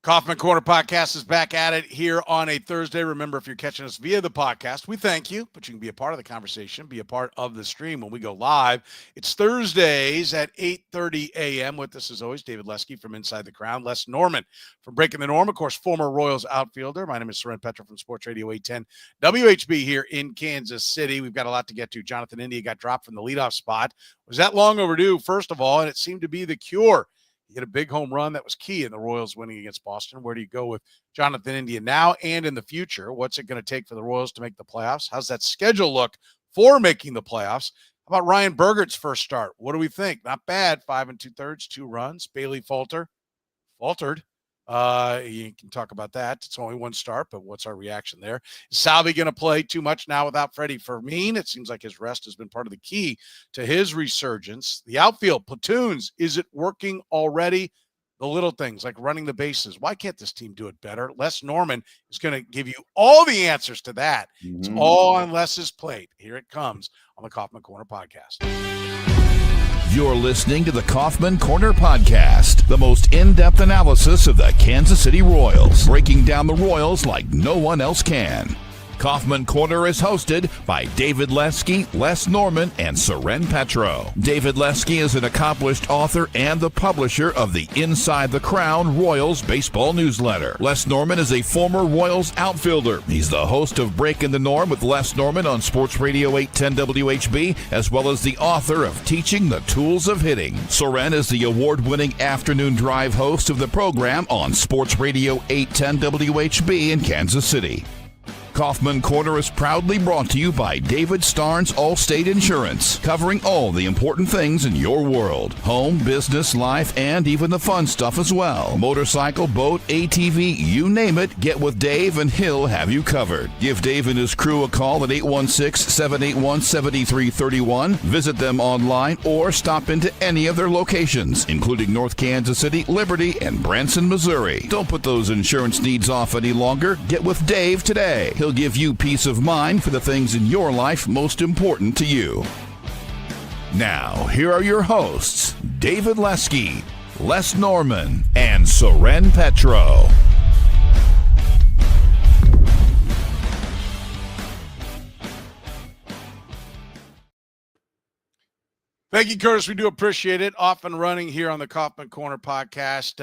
Kaufman Corner Podcast is back at it here on a Thursday. Remember, if you're catching us via the podcast, we thank you, but you can be a part of the conversation, be a part of the stream when we go live. It's Thursdays at 8:30 a.m. With us, as always, David Lesky from Inside the Crown, Les Norman from Breaking the Norm, of course, former Royals outfielder. My name is Soren Petro from Sports Radio 810 WHB here in Kansas City. We've got a lot to get to. Jonathan India got dropped from the leadoff spot. Was that long overdue, first of all, and it seemed to be the cure. He hit a big home run that was key in the Royals winning against Boston. Where do you go with Jonathan India now and in the future? What's it going to take for the Royals to make the playoffs? How's that schedule look for making the playoffs? How about Ryan Bergert's first start? What do we think? Not bad. 5 2/3, 2 runs. Bailey Falter. Faltered. You can talk about that. It's only one start, but what's our reaction there? Is Salvy going to play too much now without Freddie Fermin? It seems like his rest has been part of the key to his resurgence. The outfield, platoons, is it working already? The little things like running the bases. Why can't this team do it better? Les Norman is going to give you all the answers to that. It's all on Les's plate. Here it comes on the Kaufman Corner Podcast. You're listening to the Kaufman Corner Podcast, the most in-depth analysis of the Kansas City Royals, breaking down the Royals like no one else can. Kaufman Corner is hosted by David Lesky, Les Norman, and Soren Petro. David Lesky is an accomplished author and the publisher of the Inside the Crown Royals baseball newsletter. Les Norman is a former Royals outfielder. He's the host of Breaking the Norm with Les Norman on Sports Radio 810 WHB, as well as the author of Teaching the Tools of Hitting. Soren is the award-winning afternoon drive host of the program on Sports Radio 810 WHB in Kansas City. Kaufman Corner is proudly brought to you by David Starnes Allstate Insurance, covering all the important things in your world. Home, business, life, and even the fun stuff as well. Motorcycle, boat, ATV, you name it, get with Dave and he'll have you covered. Give Dave and his crew a call at 816-781-7331. Visit them online or stop into any of their locations, including North Kansas City, Liberty, and Branson, Missouri. Don't put those insurance needs off any longer. Get with Dave today. He'll give you peace of mind for the things in your life most important to you. Now, here are your hosts, David Lesky, Les Norman, and Soren Petro. Thank you, Curtis. We do appreciate it. Off and running here on the Kaufman Corner Podcast.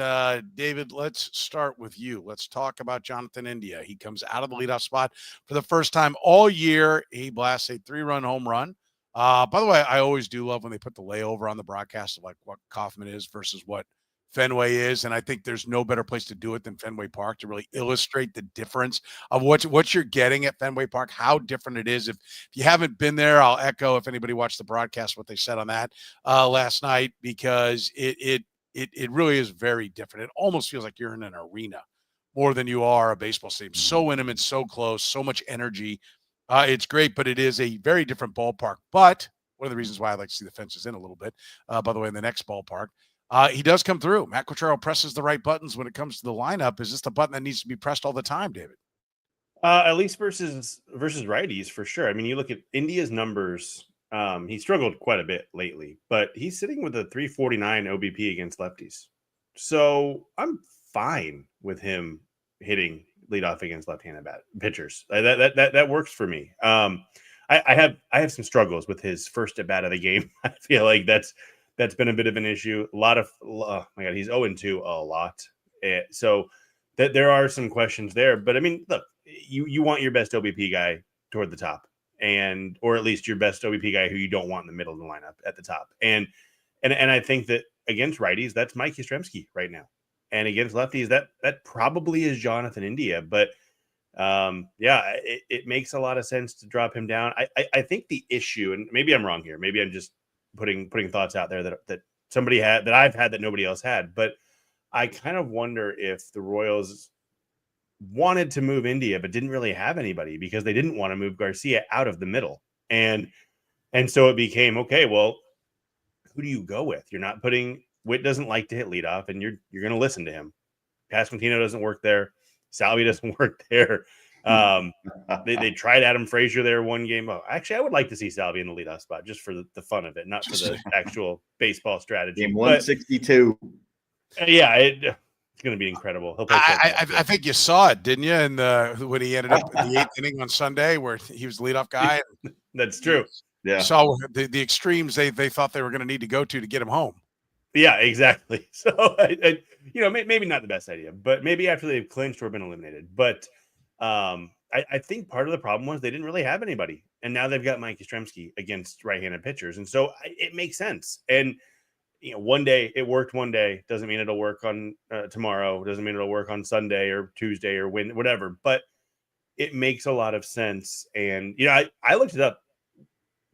David, let's start with you. Let's talk about Jonathan India. He comes out of the leadoff spot for the first time all year. He blasts a 3-run home run. By the way, I always do love when they put the layover on the broadcast of like what Kaufman is versus what Fenway is, and I think there's no better place to do it than Fenway Park to really illustrate the difference of what you're getting at Fenway Park, how different it is. If you haven't been there, I'll echo if anybody watched the broadcast what they said on that last night, because it really is very different. It almost feels like you're in an arena more than you are a baseball stadium. So intimate, so close, so much energy. It's great, but it is a very different ballpark. But one of the reasons why I like to see the fences in a little bit, by the way, in the next ballpark, he does come through. Matt Quatraro presses the right buttons when it comes to the lineup. Is this the button that needs to be pressed all the time, David? At least versus righties, for sure. I mean, you look at India's numbers. He struggled quite a bit lately, but he's sitting with a 349 OBP against lefties. So I'm fine with him hitting leadoff against left-handed pitchers. That works for me. I have some struggles with his first at bat of the game. I feel like that's been a bit of an issue. Oh my God, he's 0-2 a lot. So that there are some questions there. But I mean, look, you want your best OBP guy toward the top, or at least your best OBP guy who you don't want in the middle of the lineup at the top. And I think that against righties, that's Mike Yastrzemski right now. And against lefties, that probably is Jonathan India. But it makes a lot of sense to drop him down. I think the issue, and maybe I'm wrong here, maybe I'm just putting thoughts out there that somebody had, that I've had, that nobody else had. But I kind of wonder if the Royals wanted to move India, but didn't really have anybody because they didn't want to move Garcia out of the middle. And so it became, okay, well, who do you go with? You're not putting, Witt doesn't like to hit leadoff, and you're going to listen to him. Pasquantino doesn't work there. Salvy doesn't work there. They tried Adam Frazier there one game. Oh, actually, I would like to see Salvy in the leadoff spot just for the fun of it, not for the actual baseball strategy. Game 162. It's going to be incredible. He'll play I think you saw it, didn't you? In when he ended up in the 8th inning on Sunday, where he was the leadoff guy. That's true. Yeah. So the extremes they thought they were going to need to go to get him home. Yeah, exactly. So maybe not the best idea, but maybe after they've clinched or been eliminated. But I think part of the problem was they didn't really have anybody, and now they've got Mike Yastrzemski against right-handed pitchers, and so it makes sense. And one day it worked, one day doesn't mean it'll work on tomorrow, doesn't mean it'll work on Sunday or Tuesday or whatever. But it makes a lot of sense. And I looked it up.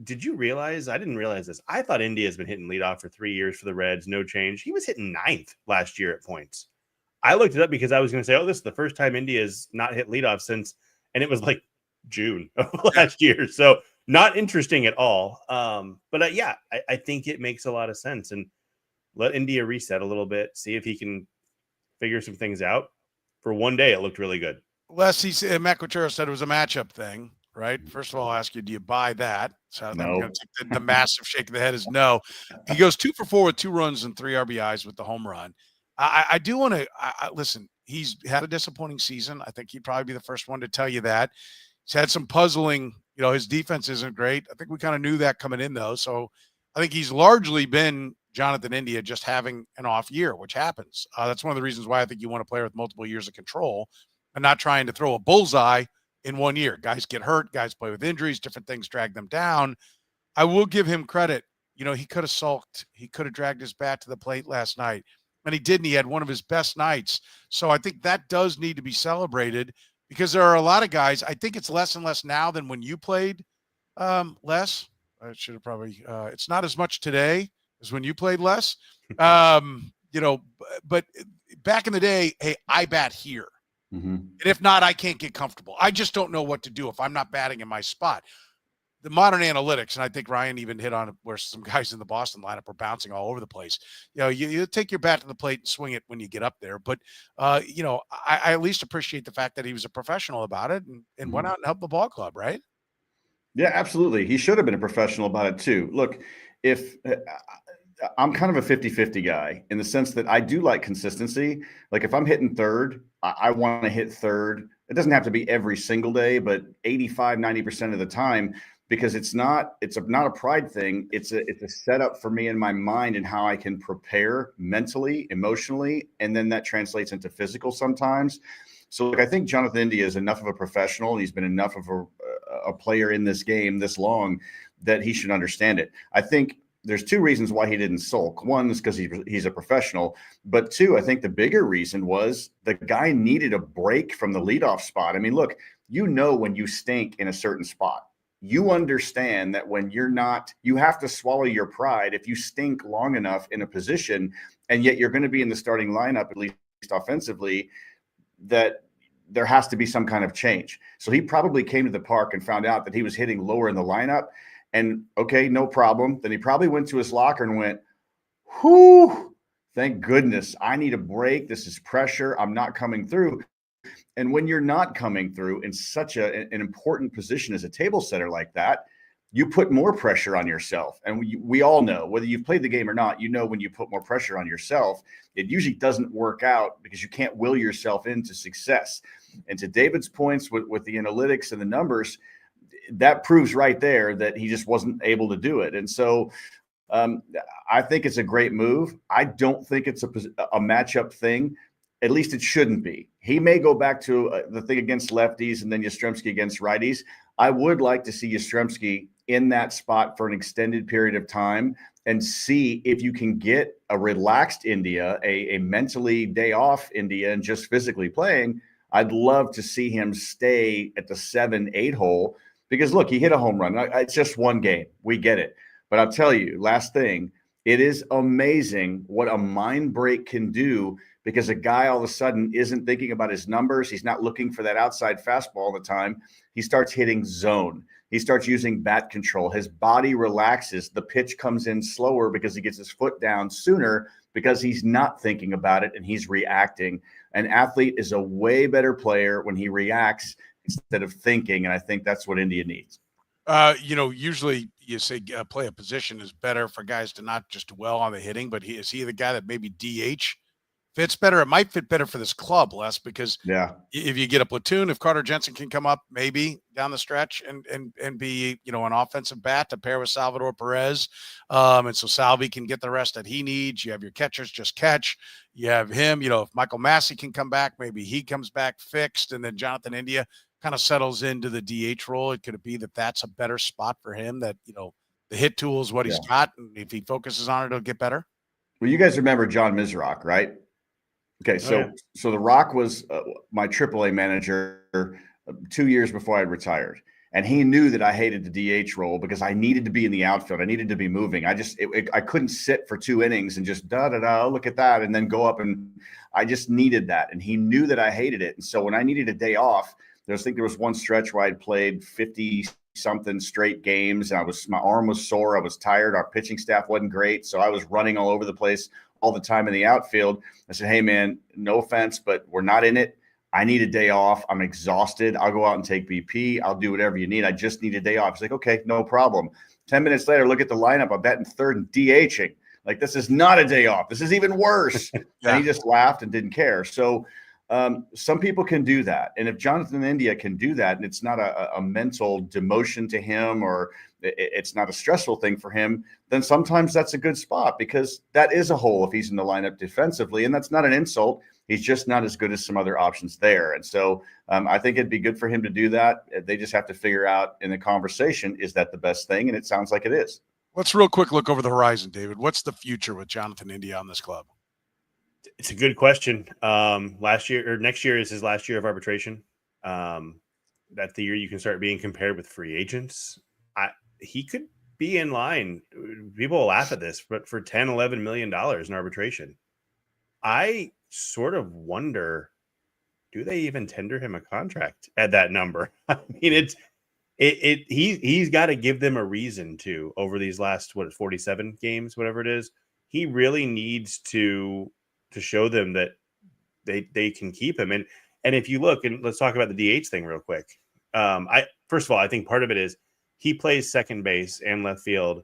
Did you realize? I didn't realize this. I thought India has been hitting leadoff for 3 years for the Reds, no change. He was hitting 9th last year at points. I looked it up because I was going to say, oh, this is the first time India has not hit leadoff since, and it was like June of last year. So not interesting at all. But I think it makes a lot of sense. And let India reset a little bit, see if he can figure some things out. For one day, it looked really good. Lesky, Matt Quatraro said it was a matchup thing, right? First of all, I'll ask you, do you buy that? So No. I'm going to take the massive shake of the head is no. He goes 2 for 4 with 2 runs and 3 RBIs with the home run. I do want to listen. He's had a disappointing season. I think he'd probably be the first one to tell you that. He's had some puzzling. His defense isn't great. I think we kind of knew that coming in, though. So I think he's largely been Jonathan India just having an off year, which happens. That's one of the reasons why I think you want a player with multiple years of control and not trying to throw a bullseye in 1 year. Guys get hurt. Guys play with injuries. Different things drag them down. I will give him credit. He could have sulked. He could have dragged his bat to the plate last night. And he didn't. He had one of his best nights. So I think that does need to be celebrated because there are a lot of guys. I think it's less and less now than when you played, Les. I should have probably it's not as much today as when you played, Les. But back in the day, hey, I bat here. Mm-hmm. And if not, I can't get comfortable. I just don't know what to do if I'm not batting in my spot. The modern analytics, and I think Ryan even hit on it where some guys in the Boston lineup are bouncing all over the place. You take your bat to the plate and swing it when you get up there. But, I at least appreciate the fact that he was a professional about it and went out and helped the ball club, right? Yeah, absolutely. He should have been a professional about it too. Look, if I'm kind of a 50-50 guy in the sense that I do like consistency. Like if I'm hitting third, I want to hit third. It doesn't have to be every single day, but 85-90% of the time, because it's not a pride thing. It's a setup for me in my mind and how I can prepare mentally, emotionally, and then that translates into physical sometimes. So I think Jonathan India is enough of a professional, and he's been enough of a player in this game this long that he should understand it. I think there's 2 reasons why he didn't sulk. One is because he's a professional, but 2, I think the bigger reason was the guy needed a break from the leadoff spot. I mean, look, when you stink in a certain spot. You understand that when you're not, you have to swallow your pride if you stink long enough in a position, and yet you're going to be in the starting lineup, at least offensively, that there has to be some kind of change. So he probably came to the park and found out that he was hitting lower in the lineup, and okay, no problem. Then he probably went to his locker and went, whew, thank goodness. I need a break. This is pressure. I'm not coming through. And when you're not coming through in such an important position as a table setter like that, you put more pressure on yourself. And we all know, whether you've played the game or not, when you put more pressure on yourself, it usually doesn't work out because you can't will yourself into success. And to David's points with the analytics and the numbers, that proves right there that he just wasn't able to do it. And so I think it's a great move. I don't think it's a matchup thing. At least it shouldn't be. He may go back to the thing against lefties and then Yastrzemski against righties. I would like to see Yastrzemski in that spot for an extended period of time and see if you can get a relaxed India, a mentally day off India and just physically playing. I'd love to see him stay at the 7-8 hole because, look, he hit a home run. It's just one game. We get it. But I'll tell you, last thing, it is amazing what a mind break can do because a guy all of a sudden isn't thinking about his numbers. He's not looking for that outside fastball all the time. He starts hitting zone. He starts using bat control. His body relaxes. The pitch comes in slower because he gets his foot down sooner because he's not thinking about it and he's reacting. An athlete is a way better player when he reacts instead of thinking, and I think that's what India needs. Usually you say play a position is better for guys to not just dwell on the hitting, but is he the guy that maybe DH fits better. It might fit better for this club, Les, because if you get a platoon, if Carter Jensen can come up maybe down the stretch and be, an offensive bat to pair with Salvador Perez. And so Salvy can get the rest that he needs. You have your catchers just catch. You have him, if Michael Massey can come back, maybe he comes back fixed. And then Jonathan India kind of settles into the DH role. Could it be that that's a better spot for him, that, the hit tool is what he's got, and if he focuses on it, it'll get better? Well, you guys remember John Mizrock, right? Okay, so the Rock was my AAA manager 2 years before I retired, and he knew that I hated the DH role because I needed to be in the outfield. I needed to be moving. I couldn't sit for 2 innings and just look at that and then go up, and I just needed that, and he knew that I hated it. And so when I needed a day off, I think there was one stretch where I'd played 50-something straight games, and my arm was sore. I was tired. Our pitching staff wasn't great, so I was running all over the place all the time in the outfield. I said, hey, man, no offense, but we're not in it. I need a day off. I'm exhausted. I'll go out and take BP. I'll do whatever you need. I just need a day off. He's like, okay, no problem. 10 minutes later, look at the lineup. I'm batting third and DHing. Like, this is not a day off. This is even worse. And he just laughed and didn't care. So some people can do that. And if Jonathan India can do that, and it's not a mental demotion to him, or it's not a stressful thing for him, then sometimes that's a good spot, because that is a hole if he's in the lineup defensively. And that's not an insult. He's just not as good as some other options there. And so I think it'd be good for him to do that. They just have to figure out in the conversation, is that the best thing? And it sounds like it is. Let's real quick look over the horizon, David. What's the future with Jonathan India on this club? It's a good question. Next year is his last year of arbitration. That's the year you can start being compared with free agents. He could be in line. People will laugh at this, but for $10, $11 million in arbitration, I sort of wonder, do they even tender him a contract at that number? I mean, he's got to give them a reason to, over these last 47 games, whatever it is. He really needs to show them that they can keep him. And if you look, and let's talk about the DH thing real quick. First of all, I think part of it is he plays second base and left field.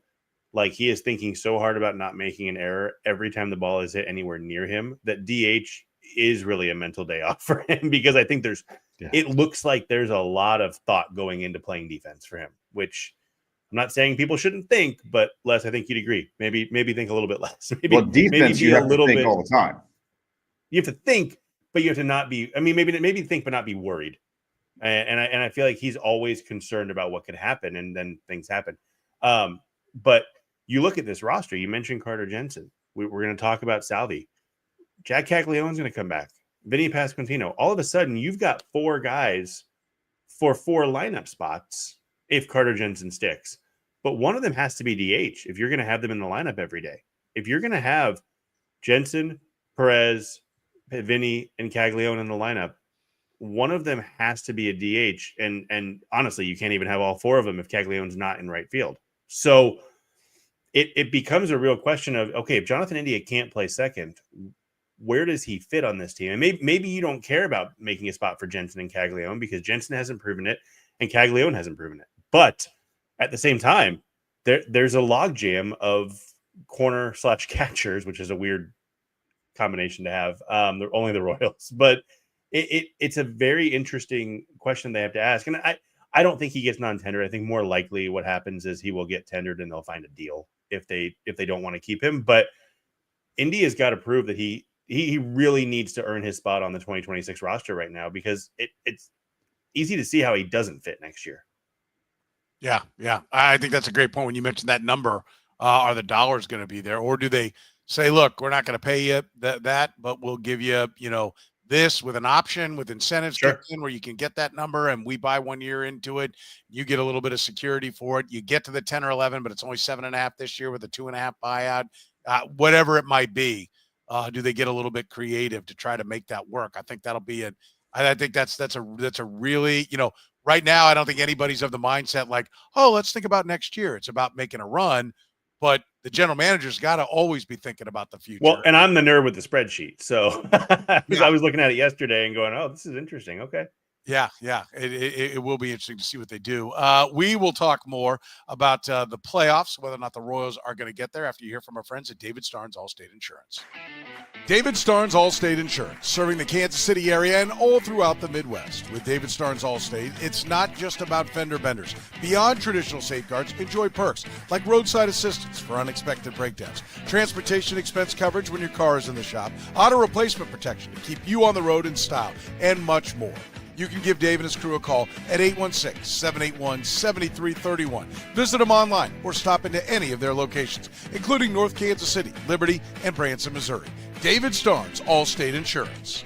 Like, he is thinking so hard about not making an error every time the ball is hit anywhere near him, that DH is really a mental day off for him, because I think it looks like there's a lot of thought going into playing defense for him, which I'm not saying people shouldn't think, but Les, I think you'd agree. Maybe think a little bit less. Defense, you have to think all the time. You have to think, but you have to not be. I mean, maybe think, but not be worried. And I feel like he's always concerned about what could happen, and then things happen. But you look at this roster. You mentioned Carter Jensen. We're going to talk about Salvy. Jack Caglianone's going to come back. Vinny Pasquantino. All of a sudden, you've got 4 guys for 4 lineup spots if Carter Jensen sticks. But one of them has to be DH if you're going to have them in the lineup every day. If you're going to have Jensen, Perez, Vinny, and Caglianone in the lineup, one of them has to be a DH. And honestly, you can't even have all 4 of them if Caglianone's not in right field. So it becomes a real question of, okay, if Jonathan India can't play second, where does he fit on this team? And maybe you don't care about making a spot for Jensen and Caglianone, because Jensen hasn't proven it and Caglianone hasn't proven it. But at the same time, there's a logjam of corner/catchers, which is a weird combination to have. Only the Royals, but it's a very interesting question they have to ask. And I don't think he gets non-tendered. I think more likely what happens is he will get tendered and they'll find a deal if they don't want to keep him. But India's got to prove that he really needs to earn his spot on the 2026 roster right now, because it's easy to see how he doesn't fit next year. Yeah. I think that's a great point when you mentioned that number. Are the dollars going to be there, or do they say, look, we're not going to pay you that, but we'll give you, this with an option, with incentives in where you can get that number, and we buy 1 year into it. You get a little bit of security for it. You get to the 10 or 11, but it's only 7.5 this year with a 2.5 buyout, whatever it might be. Do they get a little bit creative to try to make that work? I think that'll be it. I think that's a really, right now, I don't think anybody's of the mindset like, oh, let's think about next year. It's about making a run, but the general manager's got to always be thinking about the future. Well, and I'm the nerd with the spreadsheet. So I was looking at it yesterday and going, oh, this is interesting. Okay. Yeah, it will be interesting to see what they do. We will talk more about the playoffs, whether or not the Royals are going to get there after you hear from our friends at David Starnes Allstate Insurance. David Starnes Allstate Insurance, serving the Kansas City area and all throughout the Midwest. With David Starnes Allstate, it's not just about fender benders. Beyond traditional safeguards, enjoy perks like roadside assistance for unexpected breakdowns, transportation expense coverage when your car is in the shop, auto replacement protection to keep you on the road in style, and much more. You can give Dave and his crew a call at 816-781-7331. Visit them online or stop into any of their locations, including North Kansas City, Liberty, and Branson, Missouri. David Starnes, Allstate Insurance.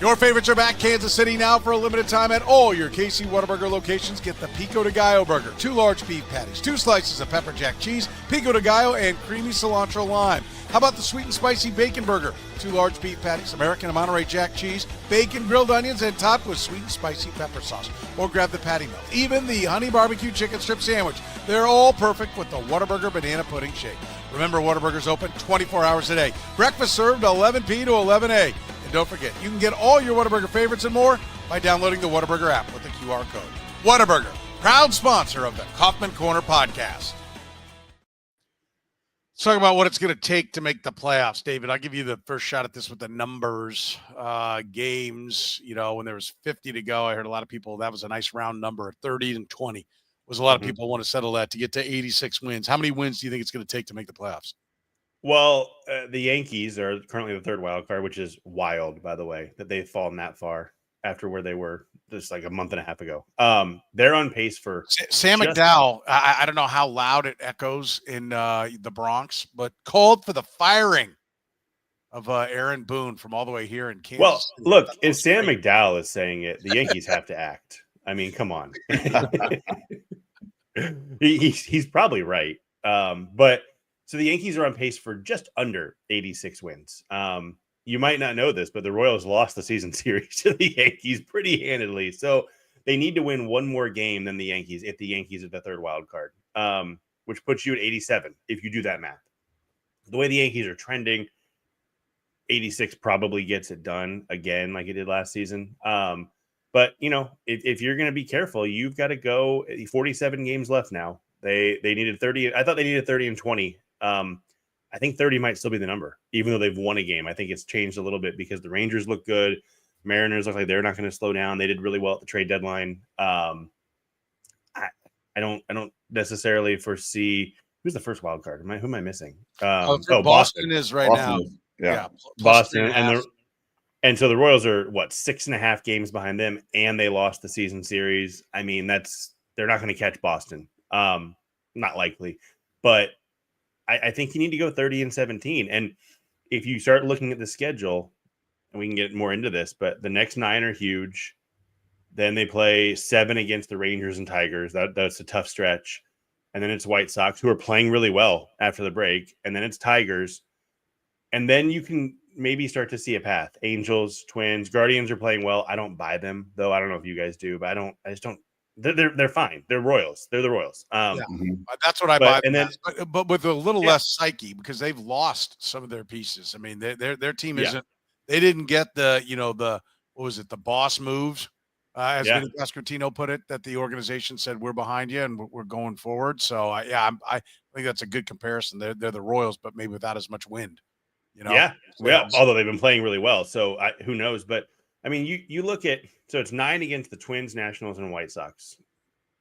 Your favorites are back. Kansas City now for a limited time at all your KC Whataburger locations. Get the Pico de Gallo burger, 2 large beef patties, 2 slices of pepper jack cheese, Pico de Gallo, and creamy cilantro lime. How about the sweet and spicy bacon burger, 2 large beef patties, American and Monterey Jack cheese, bacon, grilled onions, and topped with sweet and spicy pepper sauce. Or grab the patty melt. Even the honey barbecue chicken strip sandwich. They're all perfect with the Whataburger banana pudding shake. Remember, Whataburger's open 24 hours a day. Breakfast served 11 p to 11 a. And don't forget, you can get all your Whataburger favorites and more by downloading the Whataburger app with the QR code. Whataburger, proud sponsor of the Kaufman Corner podcast. Let's talk about what it's going to take to make the playoffs, David. I'll give you the first shot at this with the numbers. Games, when there was 50 to go, I heard a lot of people, that was a nice round number. 30 and 20 was a lot of people want to settle that to get to 86 wins. How many wins do you think it's going to take to make the playoffs? Well, the Yankees are currently the third wild card, which is wild, by the way, that they've fallen that far after where they were just like a month and a half ago. They're on pace for Sam McDowell. I don't know how loud it echoes in the Bronx, but called for the firing of Aaron Boone from all the way here in Kansas. Well, City. look, if Sam McDowell is saying it, the Yankees have to act. I mean, come on. He's probably right. But so the Yankees are on pace for just under 86 wins. You might not know this, but the Royals lost the season series to the Yankees pretty handedly. So they need to win one more game than the Yankees if the Yankees are the third wild card, which puts you at 87 if you do that math. The way the Yankees are trending, 86 probably gets it done again like it did last season. But, if you're going to be careful, you've got to go 47 games left now. They needed 30. I thought they needed 30 and 20. I think 30 might still be the number, even though they've won a game. I think it's changed a little bit because the Rangers look good. Mariners look like they're not going to slow down. They did really well at the trade deadline. I don't necessarily foresee who's the first wild card. Who am I missing? Boston is right now. Yeah. Boston and so the Royals are 6.5 games behind them, and they lost the season series. I mean, they're not going to catch Boston. Not likely, but I think you need to go 30 and 17. And if you start looking at the schedule, and we can get more into this, but the next 9 are huge. Then they play 7 against the Rangers and Tigers. That's a tough stretch. And then it's White Sox, who are playing really well after the break. And then it's Tigers. And then you can maybe start to see a path. Angels, Twins, Guardians are playing well. I don't buy them, though. I don't know if you guys do, but I just don't. They're fine. They're Royals. They're the Royals. That's what I buy. And then, but with a little less psyche because they've lost some of their pieces. I mean, their team isn't. They didn't get the what was it? The boss moves, as Vinny Pasquantino put it. That the organization said we're behind you and we're going forward. So I think that's a good comparison. They're the Royals, but maybe without as much wind. Although they've been playing really well. So who knows? But I mean, you look at. So it's 9 against the Twins, Nationals, and White Sox.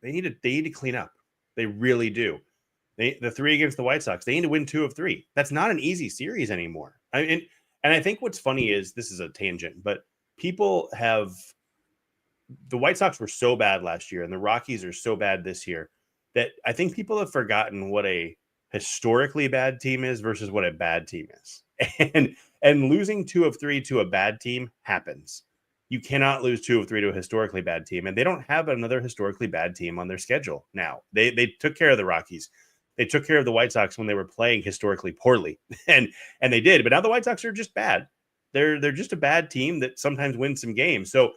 They need to clean up. They really do. The 3 against the White Sox, they need to win 2 of 3. That's not an easy series anymore. And I think what's funny is, this is a tangent, but the White Sox were so bad last year, and the Rockies are so bad this year that I think people have forgotten what a historically bad team is versus what a bad team is. And losing 2 of 3 to a bad team happens. You cannot lose 2 of 3 to a historically bad team, and they don't have another historically bad team on their schedule now. They took care of the Rockies. They took care of the White Sox when they were playing historically poorly, and they did. But now the White Sox are just bad. They're just a bad team that sometimes wins some games. So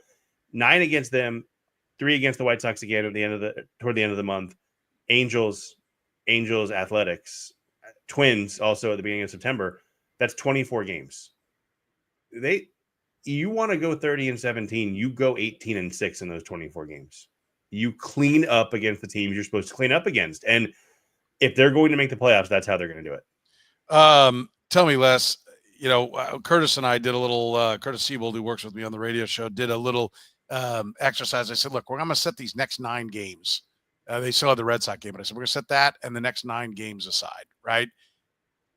9 against them, 3 against the White Sox again toward the end of the month. Angels, Athletics, Twins also at the beginning of September. That's 24 games. you want to go 30-17, you go 18-6 in those 24 games. You clean up against the teams you're supposed to clean up against. And if they're going to make the playoffs, that's how they're going to do it. Tell me, Les, Curtis and I did a little, Curtis Siebold, who works with me on the radio show, did a little exercise. I said, look, I'm going to set these next 9 games. They still had the Red Sox game, but I said, we're going to set that and the next 9 games aside, right?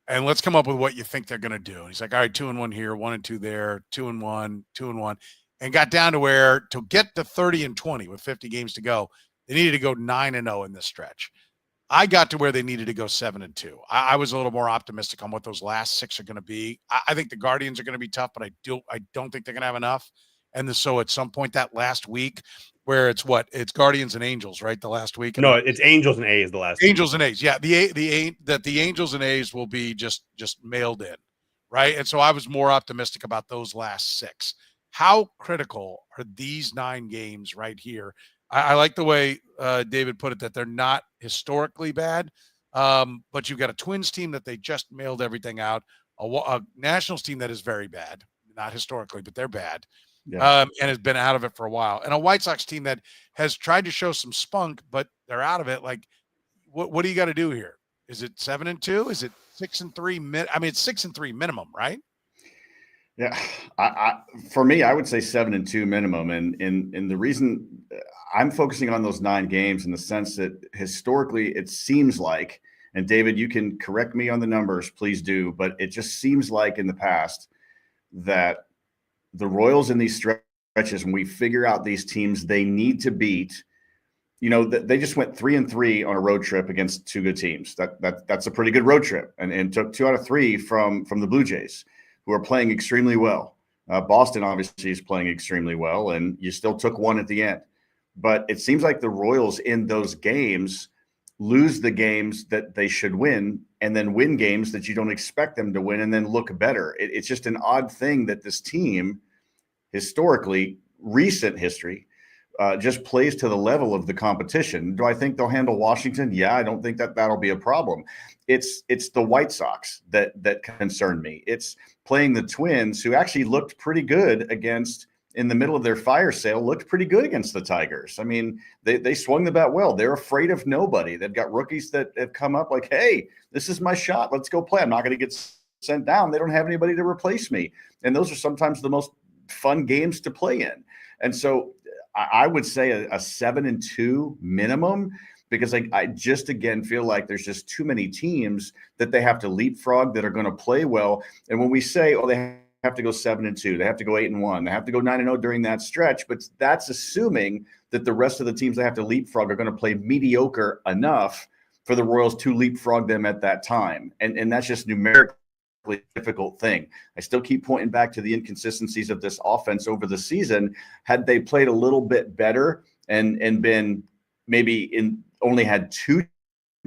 And let's come up with what you think they're going to do. And he's like, all right, 2-1 here, 1-2 there, 2-1, 2-1. And got down to where to get to 30-20 with 50 games to go, they needed to go 9-0 in this stretch. I got to where they needed to go 7-2. I was a little more optimistic on what those last 6 are going to be. I think the Guardians are going to be tough, but I don't think they're going to have enough. And so at some point that last week, where it's Guardians and Angels, right? The last week. No, it's Angels and A's the last Angels and A's. Yeah. The Angels and A's will be just mailed in. Right. And so I was more optimistic about those last 6. How critical are these 9 games right here? I like the way David put it, that they're not historically bad, but you've got a Twins team that they just mailed everything out, a Nationals team that is very bad, not historically, but they're bad, and has been out of it for a while, and a White Sox team that has tried to show some spunk, but they're out of it. Like, what do you got to do here? Is it 7-2? Is it 6-3? It's 6-3 minimum, right? Yeah, for me, I would say 7-2 minimum, and the reason I'm focusing on those 9 games in the sense that historically it seems like, and David, you can correct me on the numbers, please do, but it just seems like in the past that the Royals in these stretches, when we figure out these teams they need to beat, they just went 3-3 on a road trip against 2 good teams. That's a pretty good road trip, and took 2 out of 3 from the Blue Jays, who are playing extremely well. Boston obviously is playing extremely well, and you still took 1 at the end. But it seems like the Royals in those games lose the games that they should win, and then win games that you don't expect them to win, and then look better. It's just an odd thing that this team, historically, recent history, just plays to the level of the competition. Do I think they'll handle Washington? Yeah, I don't think that'll be a problem. It's the White Sox that concern me. It's playing the Twins, who actually looked pretty good against, in the middle of their fire sale, looked pretty good against the Tigers. I mean, they swung the bat well. They're afraid of nobody. They've got rookies that have come up like, hey, this is my shot. Let's go play. I'm not going to get sent down. They don't have anybody to replace me. And those are sometimes the most fun games to play in. And so I would say a 7-2 minimum, because I just, again, feel like there's just too many teams that they have to leapfrog that are going to play well. And when we say, they have to go 7-2, they have to go 8-1, they have to go 9-0 during that stretch, but that's assuming that the rest of the teams they have to leapfrog are going to play mediocre enough for the Royals to leapfrog them at that time. And that's just numerically a difficult thing. I still keep pointing back to the inconsistencies of this offense over the season. Had they played a little bit better and been maybe only had 2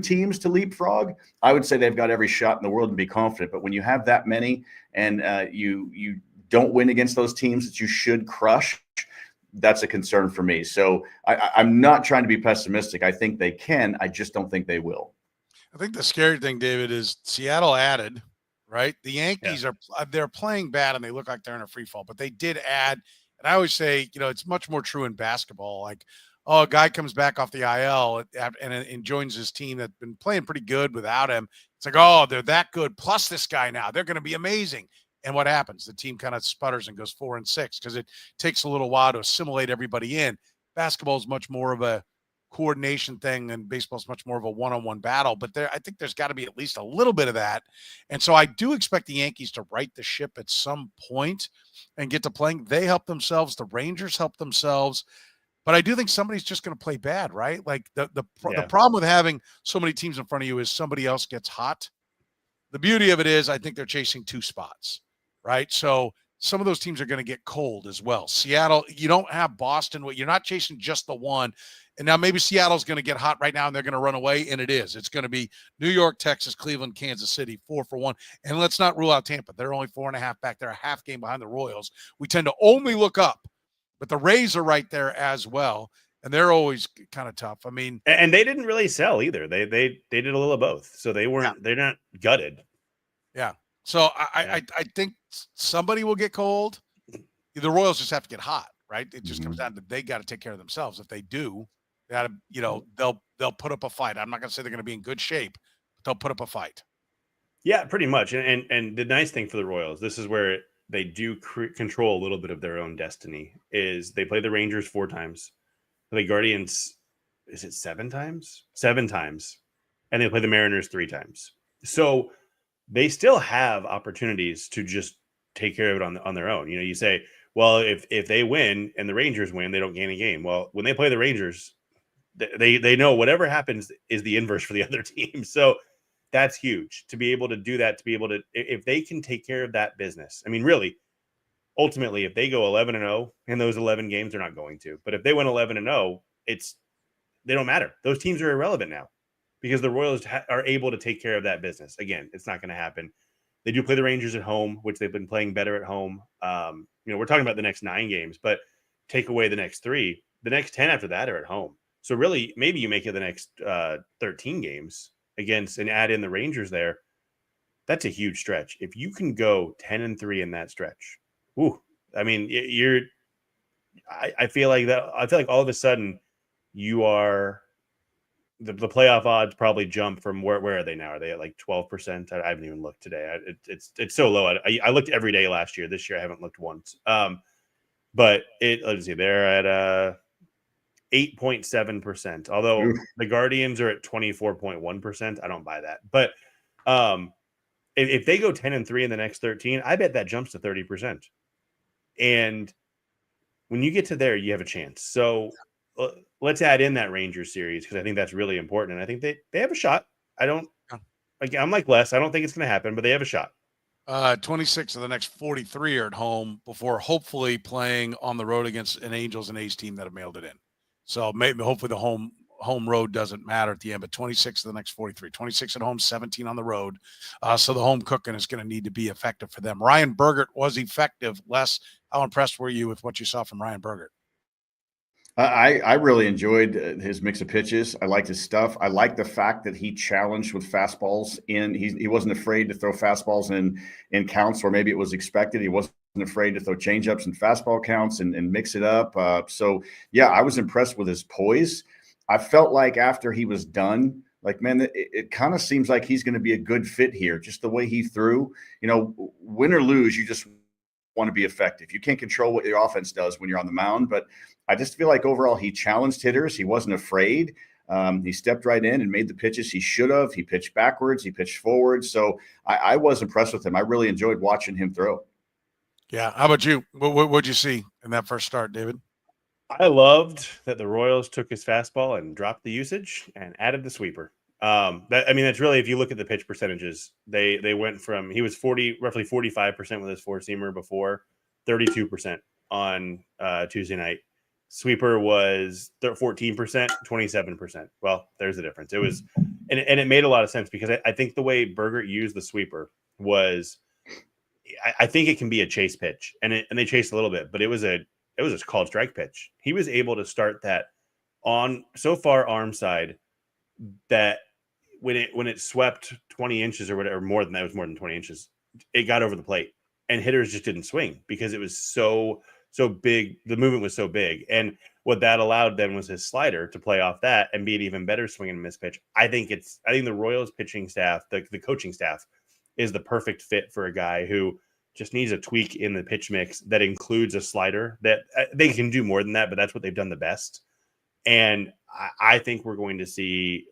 teams to leapfrog, I would say they've got every shot in the world and be confident. But when you have that many and you don't win against those teams that you should crush, that's a concern for me. So I'm not trying to be pessimistic. I think they can. I just don't think they will. I think the scary thing, David, is Seattle added, right? The Yankees they're playing bad and they look like they're in a free fall, but they did add. And I always say, it's much more true in basketball. Like, a guy comes back off the IL and joins his team that's been playing pretty good without him. It's like, they're that good. Plus this guy now, they're going to be amazing. And what happens? The team kind of sputters and goes 4-6 because it takes a little while to assimilate everybody in. Basketball is much more of a coordination thing, and baseball is much more of a one-on-one battle. But I think there's got to be at least a little bit of that. And so I do expect the Yankees to right the ship at some point and get to playing. They help themselves. The Rangers help themselves. But I do think somebody's just going to play bad, right? Like the problem with having so many teams in front of you is somebody else gets hot. The beauty of it is I think they're chasing 2 spots, right? So some of those teams are going to get cold as well. Seattle, you don't have Boston. You're not chasing just the one. And now maybe Seattle's going to get hot right now and they're going to run away, and it is. It's going to be New York, Texas, Cleveland, Kansas City, 4-1. And let's not rule out Tampa. They're only 4.5 back. They're a half game behind the Royals. We tend to only look up. But the Rays are right there as well, and they're always kind of tough. I mean, and they didn't really sell either. They did a little of both, so they weren't. Yeah. They're not gutted. Yeah. So I think somebody will get cold, The Royals just have to get hot, right? It just comes down to they got to take care of themselves. If they do, they got to, they'll put up a fight. I'm not going to say they're going to be in good shape, but they'll put up a fight. Yeah, pretty much. And the nice thing for the Royals, this is where they do control a little bit of their own destiny, is they play the Rangers 4 times. The Guardians, is it 7 times? 7 times. And they play the Mariners 3 times. So they still have opportunities to just take care of it on their own. You say, well, if they win and the Rangers win, they don't gain a game. Well, when they play the Rangers, they know whatever happens is the inverse for the other team. So that's huge to be able to do that, to be able to, if they can take care of that business. I mean, really, ultimately, if they go 11-0 in those 11 games, they're not going to. But if they win 11-0, they don't matter. Those teams are irrelevant now because the Royals are able to take care of that business. Again, it's not going to happen. They do play the Rangers at home, which they've been playing better at home. We're talking about the next 9 games, but take away the next 3. The next 10 after that are at home. So really, maybe you make it the next 13 games against and add in the Rangers there. That's a huge stretch. If you can go 10-3 in that stretch, I mean, I feel like that. I feel like all of a sudden you are the playoff odds probably jump from where are they now? Are they at like 12%? I haven't even looked today. It's so low. I looked every day last year. This year I haven't looked once. But let's see, they're at 8.7%. Although the Guardians are at 24.1%. I don't buy that. But if they go 10-3 in the next 13, I bet that jumps to 30%. And when you get to there, you have a chance. So let's add in that Rangers series because I think that's really important. And I think they have a shot. I'm like Les. I don't think it's going to happen, but they have a shot. 26 of the next 43 are at home before hopefully playing on the road against an Angels and A's team that have mailed it in. So hopefully the home road doesn't matter at the end, but 26 of the next 43, 26 at home, 17 on the road. So the home cooking is going to need to be effective for them. Ryan Bergert was effective. Les, how impressed were you with what you saw from Ryan Bergert? I really enjoyed his mix of pitches. I liked his stuff. I liked the fact that he challenged with fastballs he wasn't afraid to throw fastballs in counts where maybe it was expected. He wasn't afraid to throw changeups and fastball counts and mix it up. So yeah, I was impressed with his poise. I felt like after he was done, like, man, it kind of seems like he's going to be a good fit here. Just the way he threw, win or lose, you just want to be effective. You can't control what your offense does when you're on the mound, but I just feel like overall he challenged hitters. He wasn't afraid. He stepped right in and made the pitches he should have. He pitched backwards. He pitched forward. So I was impressed with him. I really enjoyed watching him throw. Yeah. How about you? What'd you see in that first start, David? I loved that the Royals took his fastball and dropped the usage and added the sweeper. That's really, if you look at the pitch percentages, they went from, he was roughly 45% with his 4-seamer before, 32% on Tuesday night. Sweeper was 14%, 27%. Well, there's the difference. It was, and it made a lot of sense because I think the way Bergert used the sweeper was, I think it can be a chase pitch, and they chased a little bit, but it was a called strike pitch. He was able to start that on so far arm side that when it swept 20 inches or whatever, more than that, it was more than 20 inches, it got over the plate, and hitters just didn't swing because it was so big. The movement was so big. And what that allowed then was his slider to play off that and be an even better swing and miss pitch. I think the Royals pitching staff, the coaching staff, is the perfect fit for a guy who just needs a tweak in the pitch mix that includes a slider. That they can do more than that, but that's what they've done the best. And I think we're going to see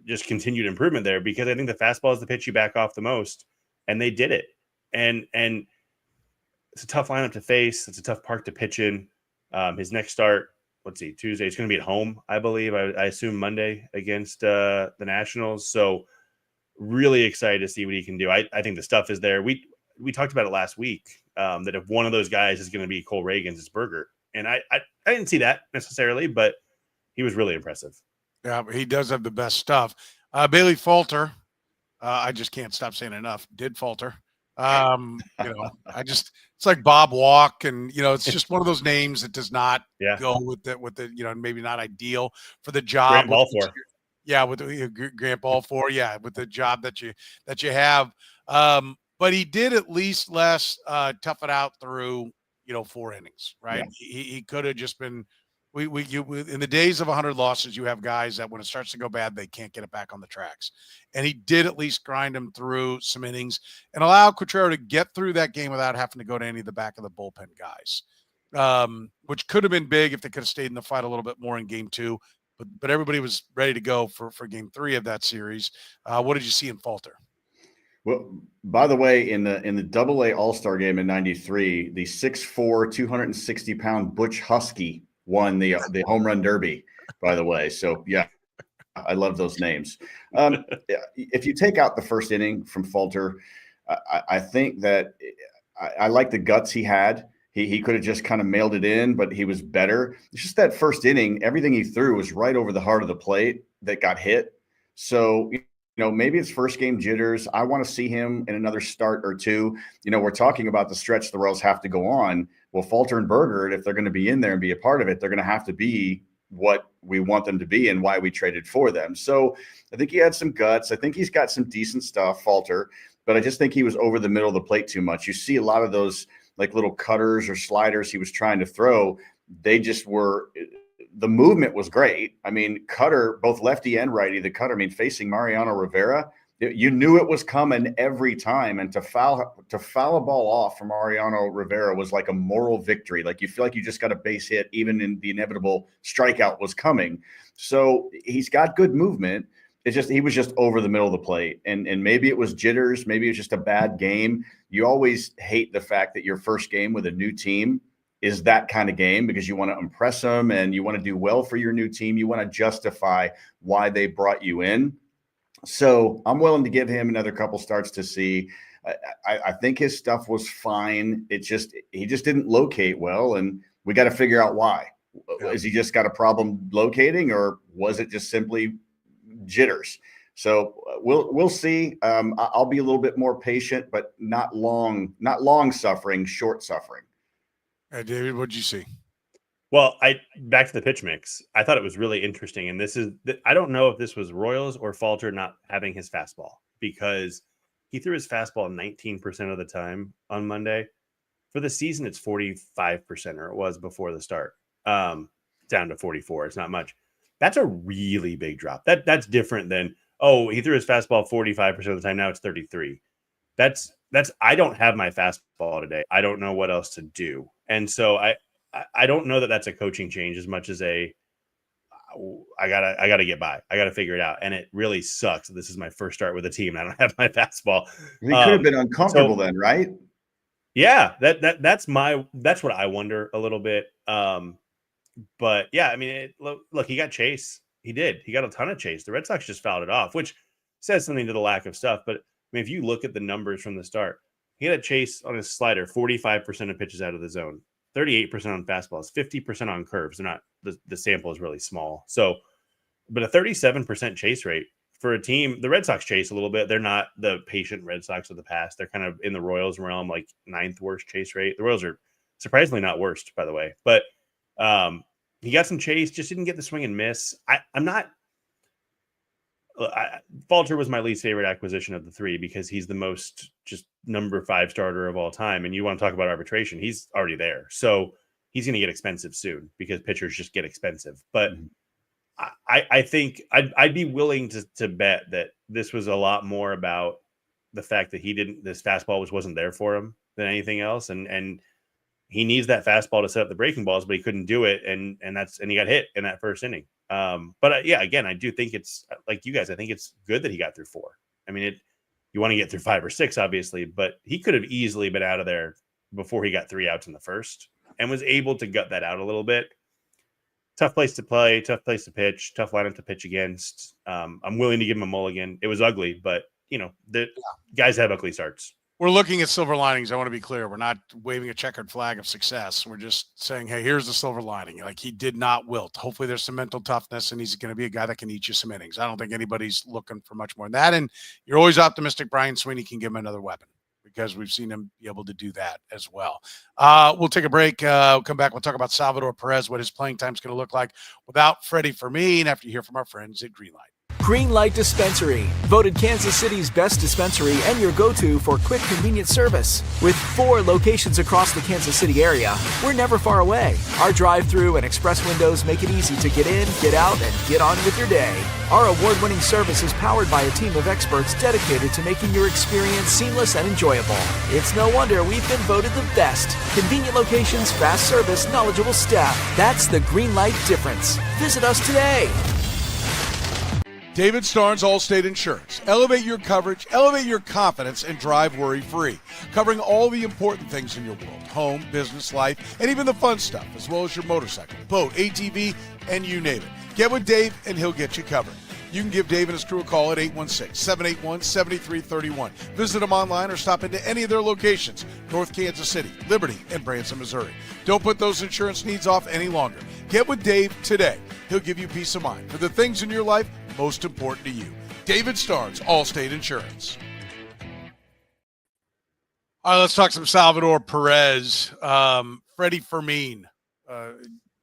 just continued improvement there because I think the fastball is the pitch you back off the most, and they did it. And it's a tough lineup to face. It's a tough park to pitch in. His next start, let's see, Tuesday. It's going to be at home, I believe. I assume Monday against the Nationals. So really excited to see what he can do. I think the stuff is there. We talked about it last week, that if one of those guys is going to be Cole Reagans, it's Bergert. And I didn't see that necessarily, but he was really impressive. Yeah, he does have the best stuff. Bailey Falter, I just can't stop saying enough, did falter. It's like Bob Walk, and it's just one of those names that does not go with the maybe not ideal for the job. Grant Balfour. With Grant Balfour, with the job that you have. But he did at least tough it out through 4 innings, right? Yeah. He could have just been. In the days of 100 losses, you have guys that when it starts to go bad, they can't get it back on the tracks. And he did at least grind them through some innings and allow Quatraro to get through that game without having to go to any of the back of the bullpen guys, which could have been big if they could have stayed in the fight a little bit more in game 2. But everybody was ready to go for game 3 of that series. What did you see in Falter? Well, by the way, in the Double-A All-Star game in '93, the 6'4", 260-pound Butch Husky won the home run derby, by the way. So, yeah, I love those names. If you take out the first inning from Falter, I think that I like the guts he had. He could have just kind of mailed it in, but he was better. It's just that first inning, everything he threw was right over the heart of the plate that got hit. So, maybe it's first game jitters. I want to see him in another start or two. We're talking about the stretch the Royals have to go on. Well, Falter and Bergert, if they're going to be in there and be a part of it, they're going to have to be what we want them to be and why we traded for them. So I think he had some guts. I think he's got some decent stuff, Falter, but I just think he was over the middle of the plate too much. You see a lot of those like little cutters or sliders he was trying to throw. They just were – the movement was great. I mean, cutter, both lefty and righty, the cutter, facing Mariano Rivera, you knew it was coming every time. And to foul a ball off from Mariano Rivera was like a moral victory. Like you feel like you just got a base hit, even in the inevitable strikeout was coming. So he's got good movement. It's just he was just over the middle of the plate. And maybe it was jitters. Maybe it was just a bad game. You always hate the fact that your first game with a new team is that kind of game because you want to impress them and you want to do well for your new team. You want to justify why they brought you in. So I'm willing to give him another couple starts to see. I think his stuff was fine. He just didn't locate well, and we got to figure out why. Yeah. Is he just got a problem locating, or was it just simply jitters? So we'll see. I'll be a little bit more patient, but not long suffering, short suffering. Hey, David, what'd you see? Well, back to the pitch mix. I thought it was really interesting. And I don't know if this was Royals or Falter not having his fastball, because he threw his fastball 19% of the time on Monday. For the season, it's 45%, or it was before the start, down to 44. It's not much. That's a really big drop. That's different than, he threw his fastball 45% of the time. Now it's 33. I don't have my fastball today. I don't know what else to do. And so I don't know that that's a coaching change as much as I gotta get by. I gotta figure it out. And it really sucks. This is my first start with a team and I don't have my fastball. He could have been uncomfortable then, right? Yeah, that's what I wonder a little bit. But yeah, look, he got chase. He did. He got a ton of chase. The Red Sox just fouled it off, which says something to the lack of stuff. But if you look at the numbers from the start, he had a chase on his slider, 45% of pitches out of the zone. 38% on fastballs, 50% on curves. They're not, the sample is really small. So, but a 37% chase rate for a team, the Red Sox chase a little bit. They're not the patient Red Sox of the past. They're kind of in the Royals realm, like 9th worst chase rate. The Royals are surprisingly not worst, by the way. But he got some chase, just didn't get the swing and miss. Falter was my least favorite acquisition of the three because he's the most just number 5 starter of all time. And you want to talk about arbitration, he's already there. So he's going to get expensive soon because pitchers just get expensive. But I think I'd be willing to bet that this was a lot more about the fact that this fastball wasn't there for him than anything else. And he needs that fastball to set up the breaking balls, but he couldn't do it. And he got hit in that first inning. But yeah, again, I do think it's like you guys. I think it's good that he got through 4. You want to get through 5 or 6, obviously, but he could have easily been out of there before he got 3 outs in the first and was able to gut that out a little bit. Tough place to play, tough place to pitch, tough lineup to pitch against. I'm willing to give him a mulligan. It was ugly, but the guys have ugly starts. We're looking at silver linings. I want to be clear. We're not waving a checkered flag of success. We're just saying, hey, here's the silver lining. Like, he did not wilt. Hopefully there's some mental toughness, and he's going to be a guy that can eat you some innings. I don't think anybody's looking for much more than that. And you're always optimistic Brian Sweeney can give him another weapon because we've seen him be able to do that as well. We'll take a break. We'll come back. We'll talk about Salvador Perez, what his playing time is going to look like without Freddie Fermin after you hear from our friends at Greenlight. Greenlight Dispensary, voted Kansas City's best dispensary and your go-to for quick, convenient service. With 4 locations across the Kansas City area, we're never far away. Our drive-through and express windows make it easy to get in, get out, and get on with your day. Our award-winning service is powered by a team of experts dedicated to making your experience seamless and enjoyable. It's no wonder we've been voted the best. Convenient locations, fast service, knowledgeable staff. That's the Greenlight difference. Visit us today. David Starnes, Allstate Insurance. Elevate your coverage, elevate your confidence, and drive worry-free. Covering all the important things in your world: home, business, life, and even the fun stuff, as well as your motorcycle, boat, ATV, and you name it. Get with Dave, and he'll get you covered. You can give Dave and his crew a call at 816-781-7331. Visit them online or stop into any of their locations: North Kansas City, Liberty, and Branson, Missouri. Don't put those insurance needs off any longer. Get with Dave today. He'll give you peace of mind for the things in your life most important to you. David Starnes, Allstate Insurance. All right, let's talk some Salvador Perez. Freddie Fermin.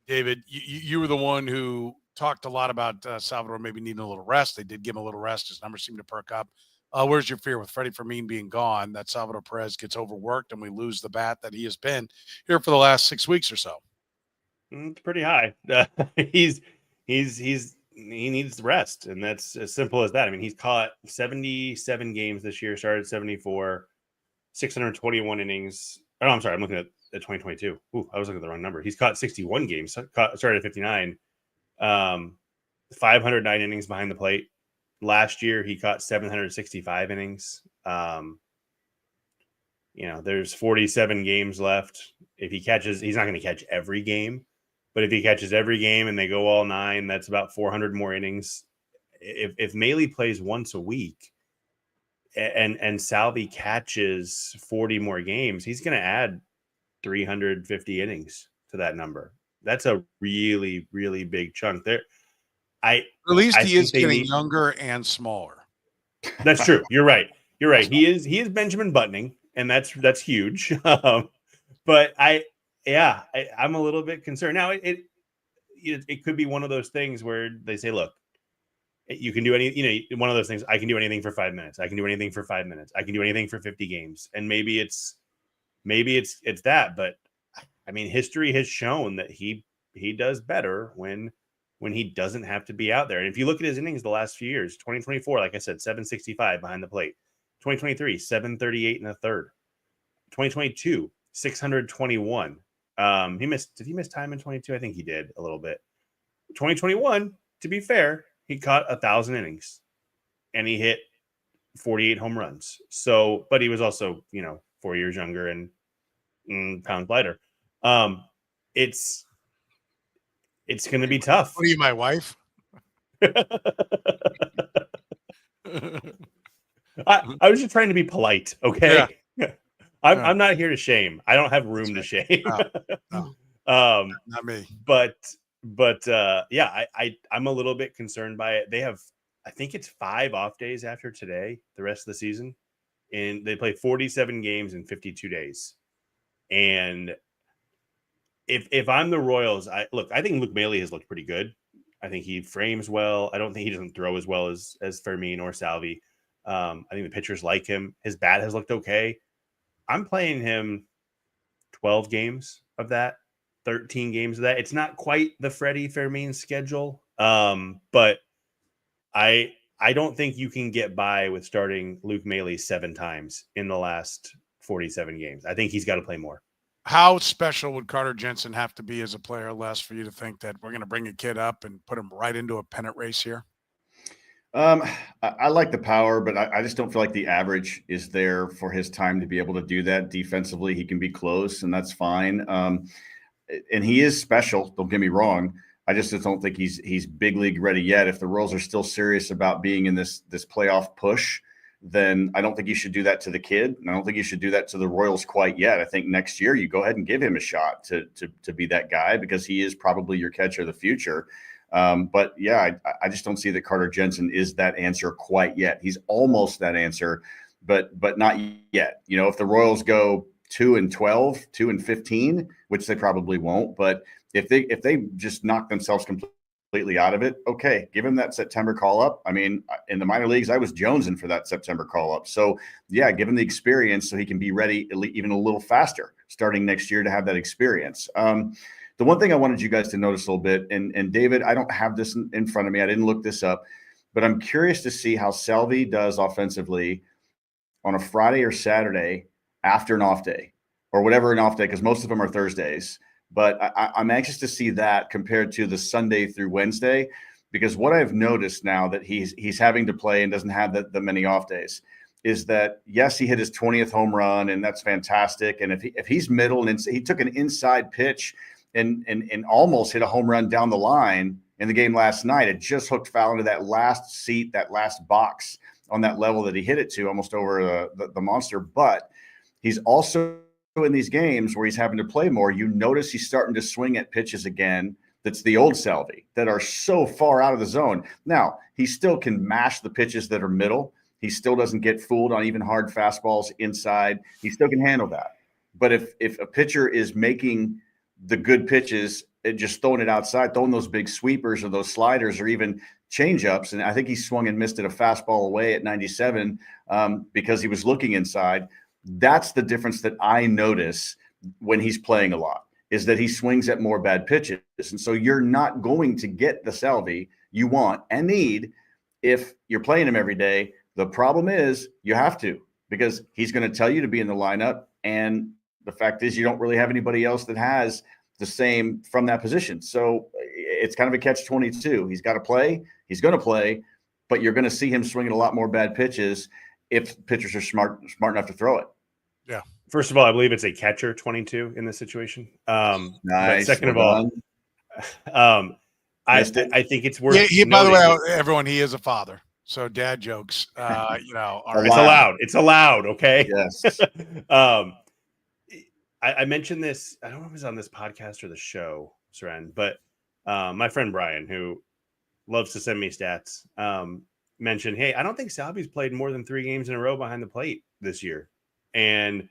David, you were the one who talked a lot about Salvador maybe needing a little rest. They did give him a little rest. His numbers seem to perk up. Where's your fear with Freddie Fermin being gone, that Salvador Perez gets overworked and we lose the bat that he has been here for the last 6 weeks or so? It's pretty high. He needs rest, and that's as simple as that. I mean, he's caught 77 games this year, started 74, 621 innings. Oh, I'm sorry, I'm looking at 2022. Ooh, I was looking at the wrong number. He's caught 61 games, started at 59, 509 innings behind the plate. Last year, he caught 765 innings. There's 47 games left. If he catches, he's not going to catch every game. But if he catches every game and they go all 9, that's about 400 more innings. If Bailey plays once a week and Salvy catches 40 more games, he's going to add 350 innings to that number. That's a really, really big chunk there. At least he is getting younger and smaller. That's true. You're right. He is Benjamin Buttoning, and that's huge. But I'm a little bit concerned. Now, it could be one of those things where they say, look, you can do one of those things. I can do anything for 5 minutes. I can do anything for 5 minutes. I can do anything for 50 games. And maybe it's that. But I mean, history has shown that he does better when he doesn't have to be out there. And if you look at his innings the last few years, 2024, like I said, 765 behind the plate. 2023, 738 and a third. 2022, 621. Did he miss time in 22? I think he did a little bit. 2021, to be fair, he caught 1,000 innings and he hit 48 home runs. So, but he was also, 4 years younger and pounds lighter. It's going to be tough. What are you, my wife? I was just trying to be polite. Okay. Yeah. I'm not here to shame. I don't have room to shame. No. Not me. But I'm a little bit concerned by it. They have, I think it's 5 off days after today, the rest of the season, and they play 47 games in 52 days. And if I'm the Royals, I think Luke Bailey has looked pretty good. I think he frames well. I don't think he doesn't throw as well as Fermin or Salvy. I think the pitchers like him. His bat has looked okay. I'm playing him 12 games of that, 13 games of that. It's not quite the Freddie Fermin schedule, but I don't think you can get by with starting Luke Bailey 7 times in the last 47 games. I think he's got to play more. How special would Carter Jensen have to be as a player, Les, for you to think that we're going to bring a kid up and put him right into a pennant race here? I like the power, but I just don't feel like the average is there for his time to be able to do that. Defensively, he can be close, and that's fine. And he is special. Don't get me wrong. I just don't think he's big league ready yet. If the Royals are still serious about being in this playoff push, then I don't think you should do that to the kid. And I don't think you should do that to the Royals quite yet. I think next year you go ahead and give him a shot to be that guy, because he is probably your catcher of the future. But yeah, I just don't see that Carter Jensen is that answer quite yet. He's almost that answer, but not yet. If the Royals go 2-12, 2-15, which they probably won't, but if they just knock themselves completely completely out of it, okay, give him that September call up. I mean, in the minor leagues, I was jonesing for that September call up. So yeah, give him the experience so he can be ready even a little faster starting next year to have that experience. The one thing I wanted you guys to notice a little bit, and David, I don't have this in front of me. I didn't look this up, but I'm curious to see how Salvy does offensively on a Friday or Saturday after an off day or whatever an off day, because most of them are Thursdays. But I'm anxious to see that compared to the Sunday through Wednesday, because what I've noticed now that he's having to play and doesn't have the many off days is that, yes, he hit his 20th home run, and that's fantastic. And if he's middle and he took an inside pitch and almost hit a home run down the line in the game last night, it just hooked foul into that last seat, that last box on that level that he hit it to, almost over the monster. But he's also in these games where he's having to play more, you notice he's starting to swing at pitches again. That's the old Salvy that are so far out of the zone. Now, he still can mash the pitches that are middle. He still doesn't get fooled on even hard fastballs inside. He still can handle that. But if a pitcher is making the good pitches and just throwing it outside, throwing those big sweepers or those sliders or even change-ups, and I think he swung and missed it a fastball away at 97 because he was looking inside. That's the difference that I notice when he's playing a lot, is that he swings at more bad pitches. And so you're not going to get the Salvy you want and need if you're playing him every day. The problem is you have to, because he's going to tell you to be in the lineup. And the fact is you don't really have anybody else that has the same from that position. So it's kind of a catch-22. He's got to play. He's going to play, but you're going to see him swinging a lot more bad pitches if pitchers are smart enough to throw it. Yeah. First of all, I believe it's a catcher 22 in this situation. Nice. But second of all, I think it's worth. By the way, everyone, he is a father. So dad jokes, are it's allowed. It's allowed. Okay. Yes. I mentioned this. I don't know if it was on this podcast or the show, Soren, but my friend Brian, who loves to send me stats, mentioned, hey, I don't think Salvy's played more than 3 games in a row behind the plate this year. And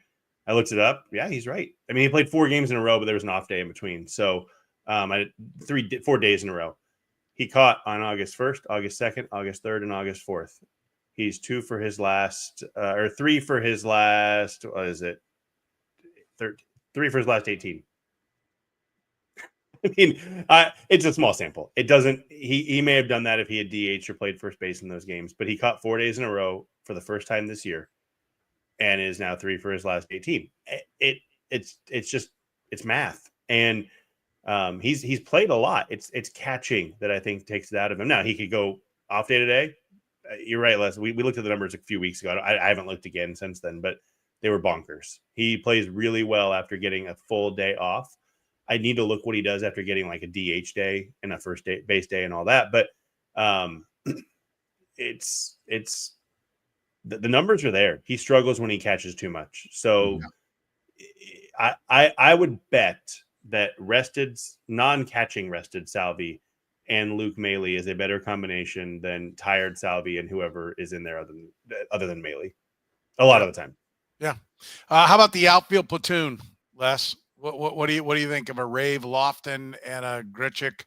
I looked it up. Yeah, he's right. I mean, he played 4 games in a row, but there was an off day in between. So I had 4 days in a row. He caught on August 1st, August 2nd, August 3rd, and August 4th. He's 2 for his last, or 3 for his last, what is it? 3 for his last 18. I mean, it's a small sample. It doesn't, he may have done that if he had DH or played first base in those games, but he caught 4 days in a row for the first time this year and is now 3 for his last 18. It's math. And he's played a lot. It's catching that I think takes it out of him. Now he could go off day today. You're right, Les. We looked at the numbers a few weeks ago. I haven't looked again since then, but they were bonkers. He plays really well after getting a full day off. I need to look what he does after getting like a DH day and a first day, base day and all that. But it's the numbers are there. He struggles when he catches too much. So I would bet that non-catching rested Salvy and Luke Mailey is a better combination than tired Salvy and whoever is in there other than Mailey a lot of the time. Yeah. How about the outfield platoon, Les? What do you think of a Rave Lofton and a Grichuk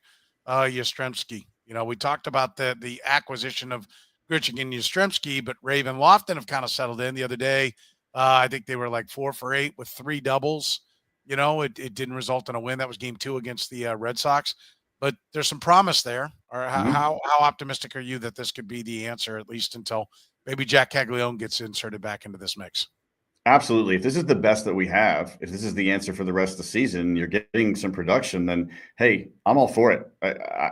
Yastrzemski? We talked about the acquisition of Grichuk and Yastrzemski, but Rave and Lofton have kind of settled in the other day. I think they were like 4 for 8 with 3 doubles. It didn't result in a win. That was game 2 against the Red Sox, but there's some promise there. Or how optimistic are you that this could be the answer, at least until maybe Jack Caglione gets inserted back into this mix? Absolutely. If this is the best that we have, if this is the answer for the rest of the season, you're getting some production, then, hey, I'm all for it.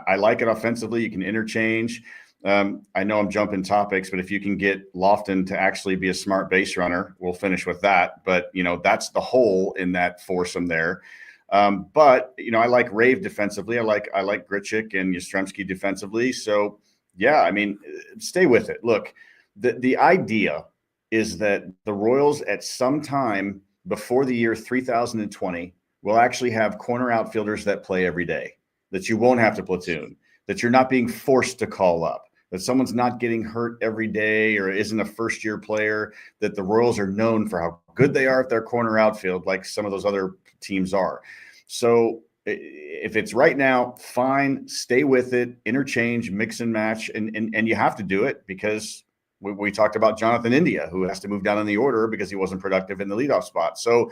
I like it offensively. You can interchange. I know I'm jumping topics, but if you can get Lofton to actually be a smart base runner, we'll finish with that. But, that's the hole in that foursome there. But, I like Rave defensively. I like Grichuk and Yastrzemski defensively. So, yeah, I mean, stay with it. Look, the idea is that the Royals at some time before the year 3020 will actually have corner outfielders that play every day, that you won't have to platoon, that you're not being forced to call up, that someone's not getting hurt every day or isn't a first-year player, that the Royals are known for how good they are at their corner outfield, like some of those other teams are. So If it's right now, fine, stay with it, interchange, mix and match, and you have to do it because we talked about Jonathan India, who has to move down in the order because he wasn't productive in the leadoff spot. So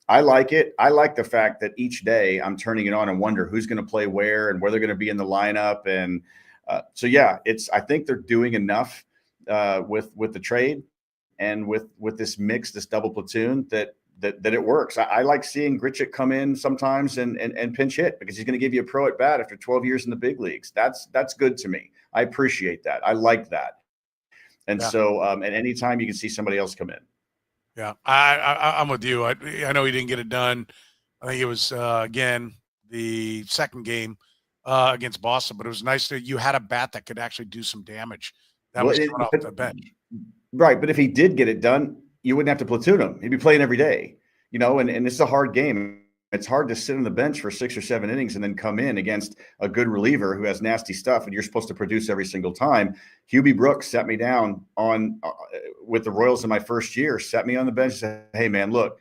I like it. I like the fact that each day I'm turning it on and wonder who's going to play where and where they're going to be in the lineup. And so, yeah, I think they're doing enough with the trade and with this mix, this double platoon that it works. I like seeing Grichuk come in sometimes and pinch hit because he's going to give you a pro at bat after 12 years in the big leagues. That's good to me. I appreciate that. I like that. And so, and anytime you can see somebody else come in. Yeah, I'm with you. I know he didn't get it done. I think it was, again, the second game against Boston, but it was nice that you had a bat that could actually do some damage. That was coming off the bench. Right, but if he did get it done, you wouldn't have to platoon him. He'd be playing every day, and it's a hard game. It's hard to sit on the bench for 6 or 7 innings and then come in against a good reliever who has nasty stuff, and you're supposed to produce every single time. Hubie Brooks sat me down with the Royals in my first year, sat me on the bench and said, hey, man, look,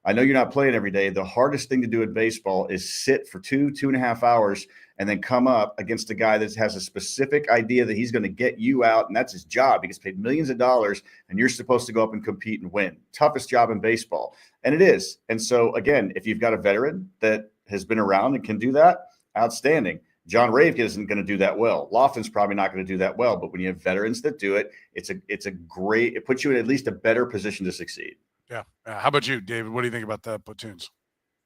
I know you're not playing every day. The hardest thing to do in baseball is sit for 2.5 hours and then come up against a guy that has a specific idea that he's going to get you out, and that's his job. He gets paid millions of dollars, and you're supposed to go up and compete and win. Toughest job in baseball. And it is. And so, again, if you've got a veteran that has been around and can do that, outstanding. John Rave isn't going to do that well. Lofton's probably not going to do that well. But when you have veterans that do it, it puts you in at least a better position to succeed. Yeah. How about you, David? What do you think about the platoons?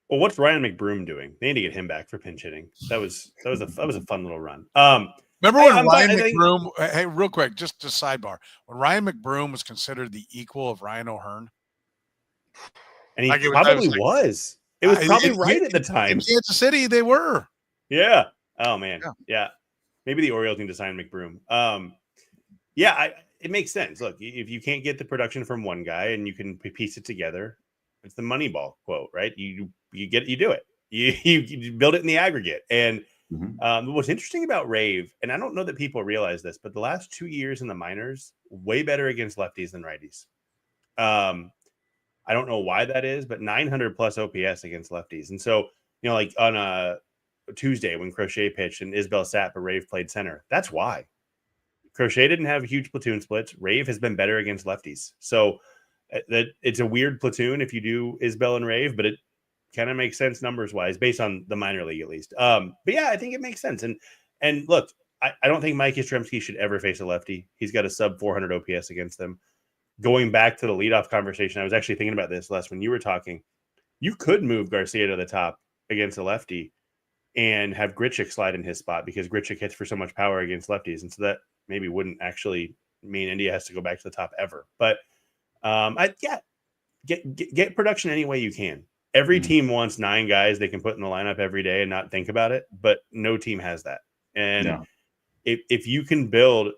Well, what's Ryan McBroom doing? They need to get him back for pinch hitting. That was a fun little run. Remember when Ryan McBroom? Hey, real quick, just a sidebar. When Ryan McBroom was considered the equal of Ryan O'Hearn, and he probably was. It was probably right at the time. In Kansas City, they were. Yeah. Oh man. Yeah. Maybe the Orioles need to sign McBroom. It makes sense. Look, if you can't get the production from one guy and you can piece it together, it's the Moneyball quote, right? You do it. You build it in the aggregate. And what's interesting about Rave, and I don't know that people realize this, but the last 2 years in the minors, way better against lefties than righties. I don't know why that is, but 900 plus OPS against lefties. And so, like on a Tuesday when Crochet pitched and Isbell sat, but Rave played center. That's why. Crochet didn't have huge platoon splits. Rave has been better against lefties. So that it's a weird platoon if you do Isbell and Rave, but it kind of makes sense numbers wise based on the minor league at least. But yeah, I think it makes sense. And look, I don't think Mike Yastrzemski should ever face a lefty. He's got a sub 400 OPS against them. Going back to the leadoff conversation, I was actually thinking about this, Les, when you were talking. You could move Garcia to the top against a lefty and have Grichuk slide in his spot because Grichuk hits for so much power against lefties. And so that maybe wouldn't actually mean India has to go back to the top ever. But get production any way you can. Every team wants 9 guys they can put in the lineup every day and not think about it, but no team has that. And if you can build,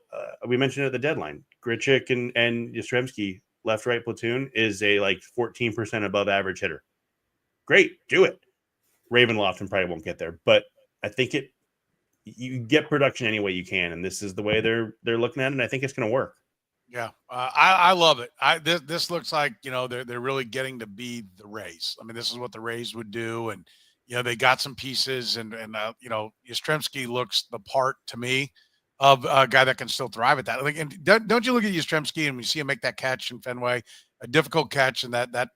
we mentioned at the deadline, Grichuk and Yastrzemski left-right platoon is a 14% above average hitter. Great, do it. Ravenloft and probably won't get there, but I think you get production any way you can, and this is the way they're looking at it, and I think it's going to work. Yeah, I love it. This looks like they're really getting to be the Rays. I mean, this is what the Rays would do, and they got some pieces, and Yastrzemski looks the part to me of a guy that can still thrive at that. And don't you look at Yastrzemski and we see him make that catch in Fenway, a difficult catch, and that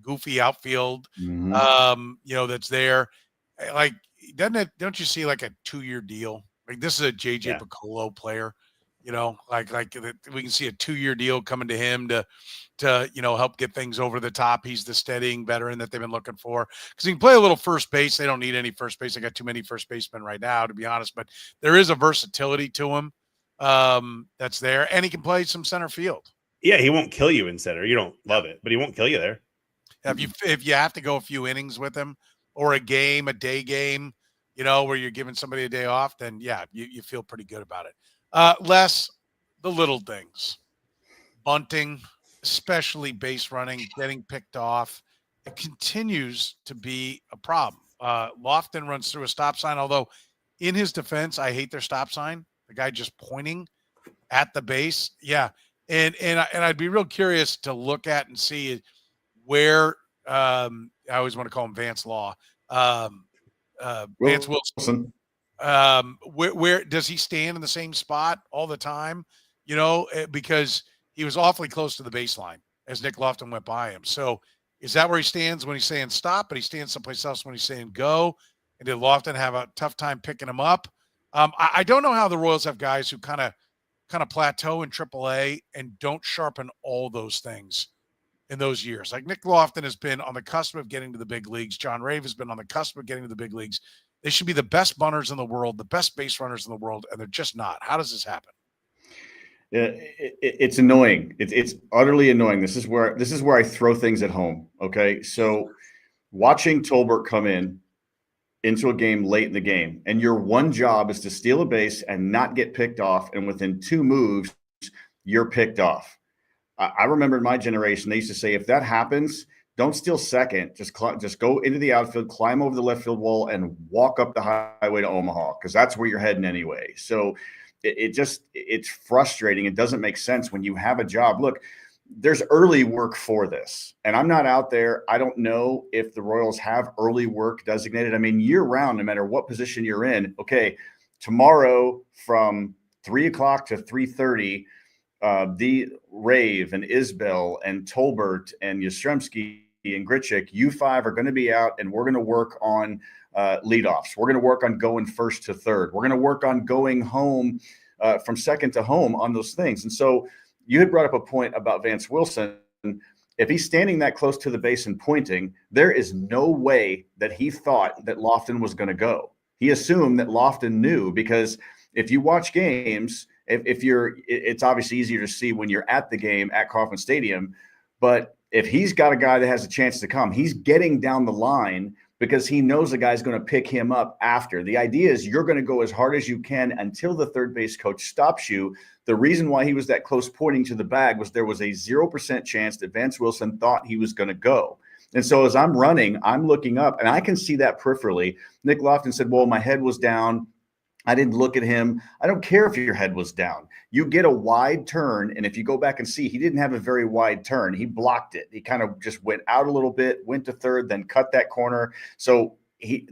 goofy outfield, that's there. Don't you see like a 2-year deal? Like this is a JJ Piccolo player. We can see a 2-year deal coming to him to help get things over the top. He's the steadying veteran that they've been looking for because he can play a little first base. They don't need any first base. They got too many first basemen right now, to be honest, but there is a versatility to him that's there, and he can play some center field. Yeah. He won't kill you in center. You don't love it, but he won't kill you there. If you have to go a few innings with him or a day game, where you're giving somebody a day off, then you feel pretty good about it. Les, the little things, bunting, especially base running, getting picked off, it continues to be a problem. Lofton runs through a stop sign, although in his defense, I hate their stop sign. The guy just pointing at the base. Yeah. And I'd be real curious to look at and see where I always want to call him Vance Law. Vance Wilson. Where does he stand in the same spot all the time? Because he was awfully close to the baseline as Nick Lofton went by him. So is that where he stands when he's saying stop, but he stands someplace else when he's saying go? And did Lofton have a tough time picking him up? I don't know how the Royals have guys who kind of plateau in AAA and don't sharpen all those things in those years. Like Nick Lofton has been on the cusp of getting to the big leagues. John Rave has been on the cusp of getting to the big leagues. They should be the best bunters in the world, the best base runners in the world, and they're just not. How does this happen? It's annoying. It's utterly annoying. This is where I throw things at home. Okay, so watching Tolbert come into a game late in the game, and your one job is to steal a base and not get picked off, and within 2 moves, you're picked off. I remember in my generation, they used to say, if that happens, don't steal second. Just go into the outfield, climb over the left field wall, and walk up the highway to Omaha, because that's where you're heading anyway. So it's frustrating. It doesn't make sense when you have a job. Look, there's early work for this, and I'm not out there. I don't know if the Royals have early work designated. I mean, year round, no matter what position you're in. Okay, tomorrow from 3 o'clock to 3:30. The Rave and Isbell and Tolbert and Yastrzemski and Grichuk, you 5 are going to be out, and we're going to work on leadoffs. We're going to work on going first to third. We're going to work on going home from second to home on those things. And so you had brought up a point about Vance Wilson. If he's standing that close to the base and pointing, there is no way that he thought that Lofton was going to go. He assumed that Lofton knew, because if you watch games, it's obviously easier to see when you're at the game at Kauffman Stadium, but if he's got a guy that has a chance to come, he's getting down the line because he knows the guy's going to pick him up after. The idea is you're going to go as hard as you can until the third base coach stops you. The reason why he was that close pointing to the bag was there was a 0% chance that Vance Wilson thought he was going to go. And so as I'm running, I'm looking up, and I can see that peripherally. Nick Lofton said, well, my head was down. I didn't look at him. I don't care if your head was down. You get a wide turn, and if you go back and see, he didn't have a very wide turn. He blocked it. He kind of just went out a little bit, went to third, then cut that corner. So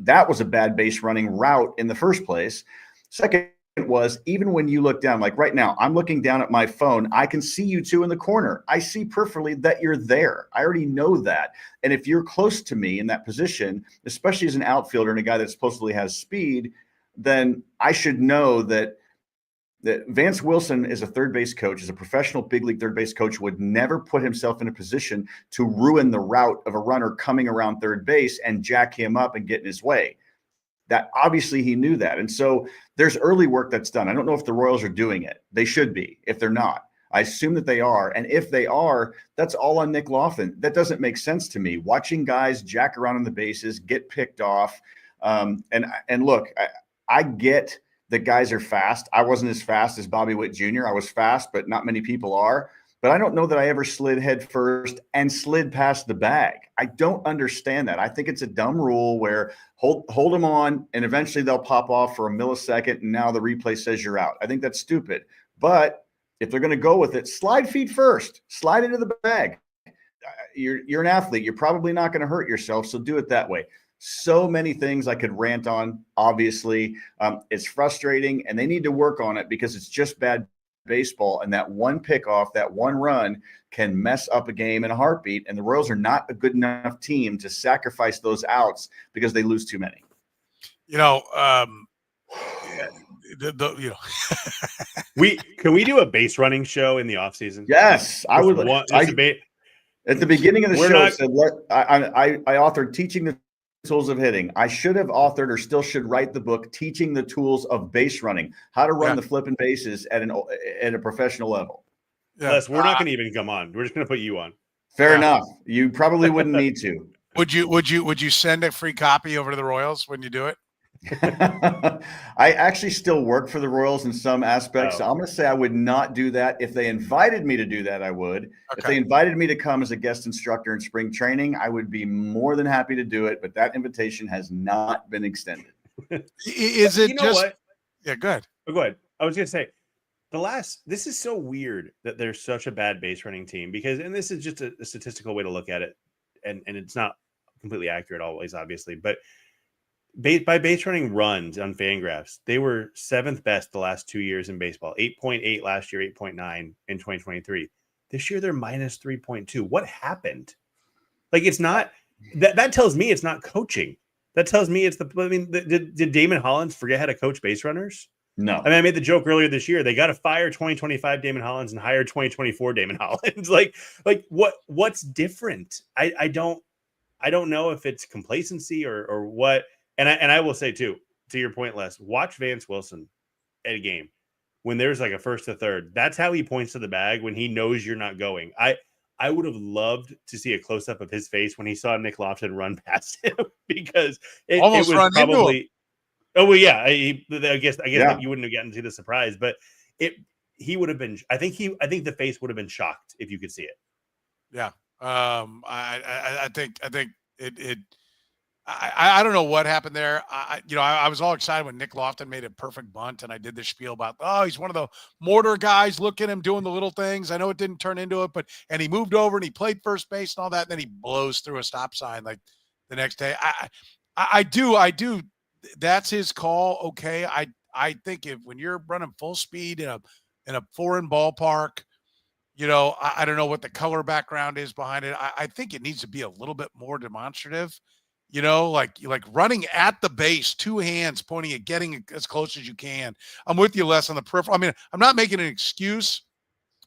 that was a bad base running route in the first place. Second was, even when you look down, like right now, I'm looking down at my phone. I can see you 2 in the corner. I see peripherally that you're there. I already know that. And if you're close to me in that position, especially as an outfielder and a guy that supposedly has speed, then I should know that Vance Wilson is a third base coach, is a professional big league third base coach, would never put himself in a position to ruin the route of a runner coming around third base and jack him up and get in his way. That obviously he knew that. And so there's early work that's done. I don't know if the Royals are doing it. They should be. If they're not, I assume that they are. And if they are, that's all on Nick Lofton. That doesn't make sense to me. Watching guys jack around on the bases, get picked off. And look, I get that guys are fast. I wasn't as fast as Bobby Witt Jr. I was fast, but not many people are. But I don't know that I ever slid head first and slid past the bag. I don't understand that. I think it's a dumb rule where hold them on, and eventually they'll pop off for a millisecond, and now the replay says you're out. I think that's stupid. But if they're going to go with it, slide feet first. Slide into the bag. You're an athlete. You're probably not going to hurt yourself, so do it that way. So many things I could rant on, obviously. It's frustrating, and they need to work on it because it's just bad baseball, and that one pickoff, that one run can mess up a game in a heartbeat, and the Royals are not a good enough team to sacrifice those outs because they lose too many. Can we do a base running show in the off season? Yes, I would. At the beginning of the show, I authored Teaching the Tools of Hitting. I should have authored, or still should write, the book Teaching the Tools of Base Running, how to run the flipping bases at a professional level. Les, we're not going to even come on. We're just going to put you on. Fair enough. You probably wouldn't need to. Would you send a free copy over to the Royals when you do it? I actually still work for the Royals in some aspects. So I'm going to say I would not do that. If they invited me to do that, I would. Okay. If they invited me to come as a guest instructor in spring training, I would be more than happy to do it. But that invitation has not been extended. Is it what? Yeah, go ahead. Oh, go ahead. I was going to say, this is so weird that there's such a bad base running team because, and this is just a statistical way to look at it, and it's not completely accurate always, obviously, but by base running runs on Fangraphs, they were 7th best the last 2 years in baseball. 8.8 last year, 8.9 in 2023. This year they're minus 3.2. What happened? Like, it's not that tells me it's not coaching. That tells me it's did Damon Hollins forget how to coach base runners? No. I mean, I made the joke earlier this year. They got to fire 2025 Damon Hollins and hire 2024 Damon Hollins. like what's different? I don't know if it's complacency or what. And I will say too, to your point, Les, watch Vance Wilson at a game when there's like a first to third. That's how he points to the bag when he knows you're not going. I would have loved to see a close up of his face when he saw Nick Lofton run past him because it was probably. Oh well, yeah. I guess that you wouldn't have gotten to the surprise, but he would have been. I think the face would have been shocked if you could see it. Yeah. I think it. I don't know what happened there. I was all excited when Nick Lofton made a perfect bunt, and I did this spiel about, he's one of the mortar guys. Look at him doing the little things. I know it didn't turn into it, and he moved over and he played first base and all that. And then he blows through a stop sign like the next day. I do. That's his call. Okay. I think when you're running full speed in a foreign ballpark, I don't know what the color background is behind it. I think it needs to be a little bit more demonstrative. Like running at the base, 2 hands pointing at getting as close as you can. I'm with you, Les, on the peripheral. I mean, I'm not making an excuse,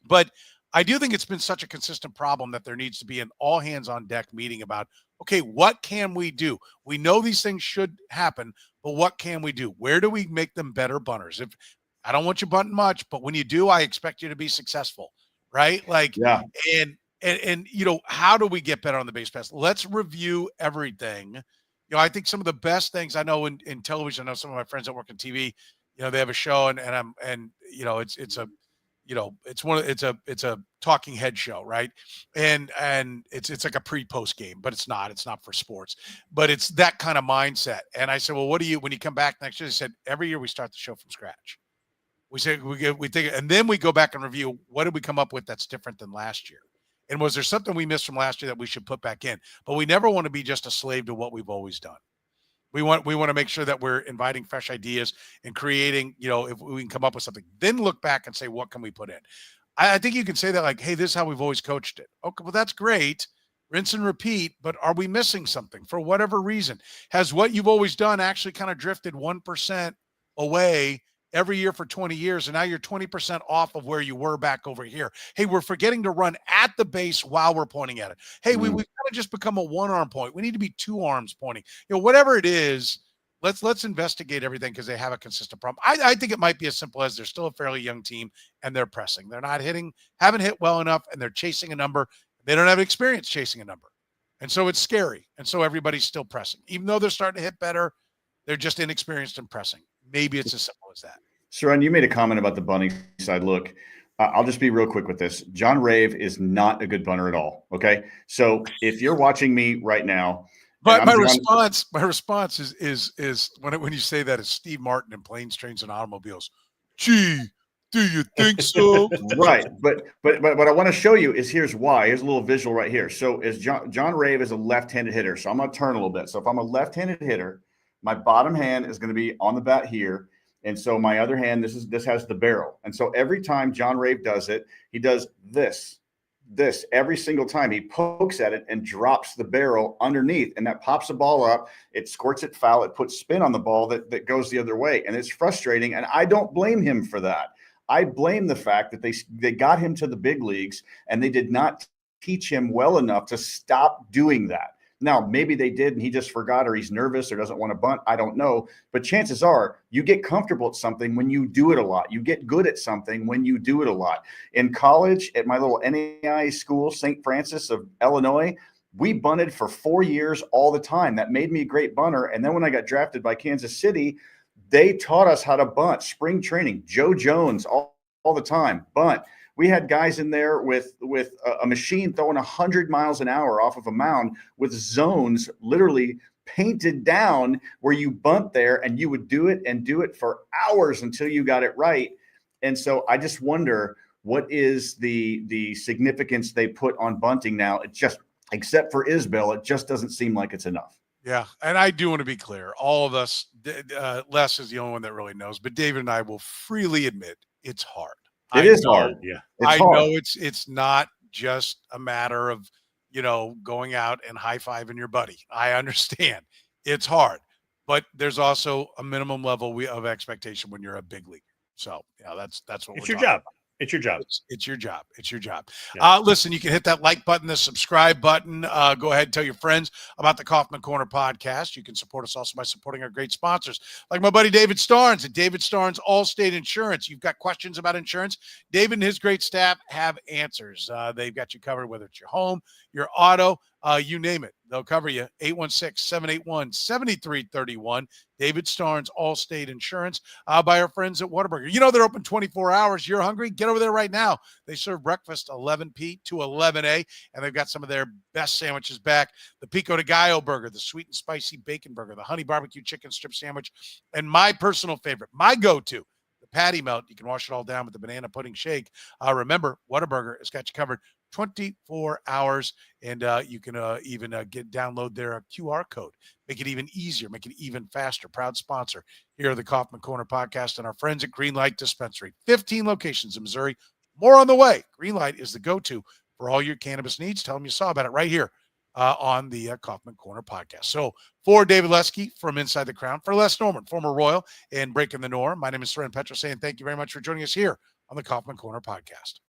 but I do think it's been such a consistent problem that there needs to be an all hands on deck meeting about, okay, what can we do? We know these things should happen, but what can we do? Where do we make them better bunters? If I don't want you bunting much, but when you do, I expect you to be successful, right? And how do we get better on the base pass? Let's review everything. I think some of the best things I know in television, I know some of my friends that work in TV, they have a show and it's a talking head show, right? And it's like a pre-post game, but it's not for sports, but it's that kind of mindset. And I said, well, when you come back next year? They said, every year we start the show from scratch. We say, we think, and then we go back and review, what did we come up with that's different than last year? And was there something we missed from last year that we should put back in? But we never want to be just a slave to what we've always done. We want to make sure that we're inviting fresh ideas and creating, if we can come up with something, then look back and say, what can we put in? I think you can say that like, hey, this is how we've always coached it. Okay, well, that's great. Rinse and repeat, but are we missing something for whatever reason? Has what you've always done actually kind of drifted 1% away every year for 20 years, and now you're 20% off of where you were back over here? Hey, we're forgetting to run at the base while we're pointing at it. Hey, we've kind of just become a one-arm point. We need to be 2 arms pointing. Whatever it is, let's investigate everything because they have a consistent problem. I think it might be as simple as they're still a fairly young team and they're pressing. They're not haven't hit well enough, and they're chasing a number. They don't have experience chasing a number. And so it's scary. And so everybody's still pressing. Even though they're starting to hit better, they're just inexperienced in pressing. Maybe it's as simple as that. Soren, you made a comment about the bunting side. Look, I'll just be real quick with this. John Rave is not a good bunter at all. Okay. So if you're watching me right now, but my response is when you say that is Steve Martin in Planes, Trains, and Automobiles. Gee, do you think so? Right. But what I want to show you is here's why. Here's a little visual right here. So is John Rave is a left-handed hitter. So I'm going to turn a little bit. So if I'm a left-handed hitter, my bottom hand is going to be on the bat here. And so my other hand, this has the barrel. And so every time John Rave does it, he does this every single time. He pokes at it and drops the barrel underneath, and that pops the ball up. It squirts it foul. It puts spin on the ball that goes the other way. And it's frustrating. And I don't blame him for that. I blame the fact that they got him to the big leagues and they did not teach him well enough to stop doing that. Now, maybe they did and he just forgot, or he's nervous or doesn't want to bunt. I don't know. But chances are you get comfortable at something when you do it a lot. You get good at something when you do it a lot. In college, at my little NAIA school, St. Francis of Illinois, we bunted for 4 years all the time. That made me a great bunter. And then when I got drafted by Kansas City, they taught us how to bunt. Spring training, Joe Jones, all the time, bunt. We had guys in there with a machine throwing 100 miles an hour off of a mound with zones literally painted down where you bunt there, and you would do it for hours until you got it right. And so I just wonder, what is the significance they put on bunting now? It just, except for Isbell, it just doesn't seem like it's enough. Yeah, and I do want to be clear. All of us, Les is the only one that really knows, but David and I will freely admit it's hard. It I is know, hard. Yeah. It's I hard. know it's not just a matter of, going out and high-fiving your buddy. I understand. It's hard. But there's also a minimum level of expectation when you're a big leaguer. So, that's what It's we're your talking job. about. It's your job. It's your job. It's your job. Yeah. Listen, you can hit that like button, the subscribe button. Go ahead and tell your friends about the Kaufman Corner podcast. You can support us also by supporting our great sponsors, like my buddy David Starnes at David Starnes Allstate Insurance. You've got questions about insurance. David and his great staff have answers. They've got you covered, whether it's your home, your auto, you name it. They'll cover you. 816-781-7331. David Starnes, Allstate Insurance, by our friends at Whataburger. They're open 24 hours. You're hungry? Get over there right now. They serve breakfast 11 to 11 and they've got some of their best sandwiches back. The Pico de Gallo burger, the sweet and spicy bacon burger, the honey barbecue chicken strip sandwich, and my personal favorite, my go-to, the patty melt. You can wash it all down with the banana pudding shake. Remember, Whataburger has got you covered 24 hours, and you can even download their QR code. Make it even easier, make it even faster. Proud sponsor here at the Kaufman Corner podcast and our friends at Greenlight Dispensary. 15 locations in Missouri. More on the way. Greenlight is the go-to for all your cannabis needs. Tell them you saw about it right here on the Kaufman Corner podcast. So for David Lesky from Inside the Crown, for Les Norman, former Royal and Breaking the Norm, my name is Soren Petro saying thank you very much for joining us here on the Kaufman Corner podcast.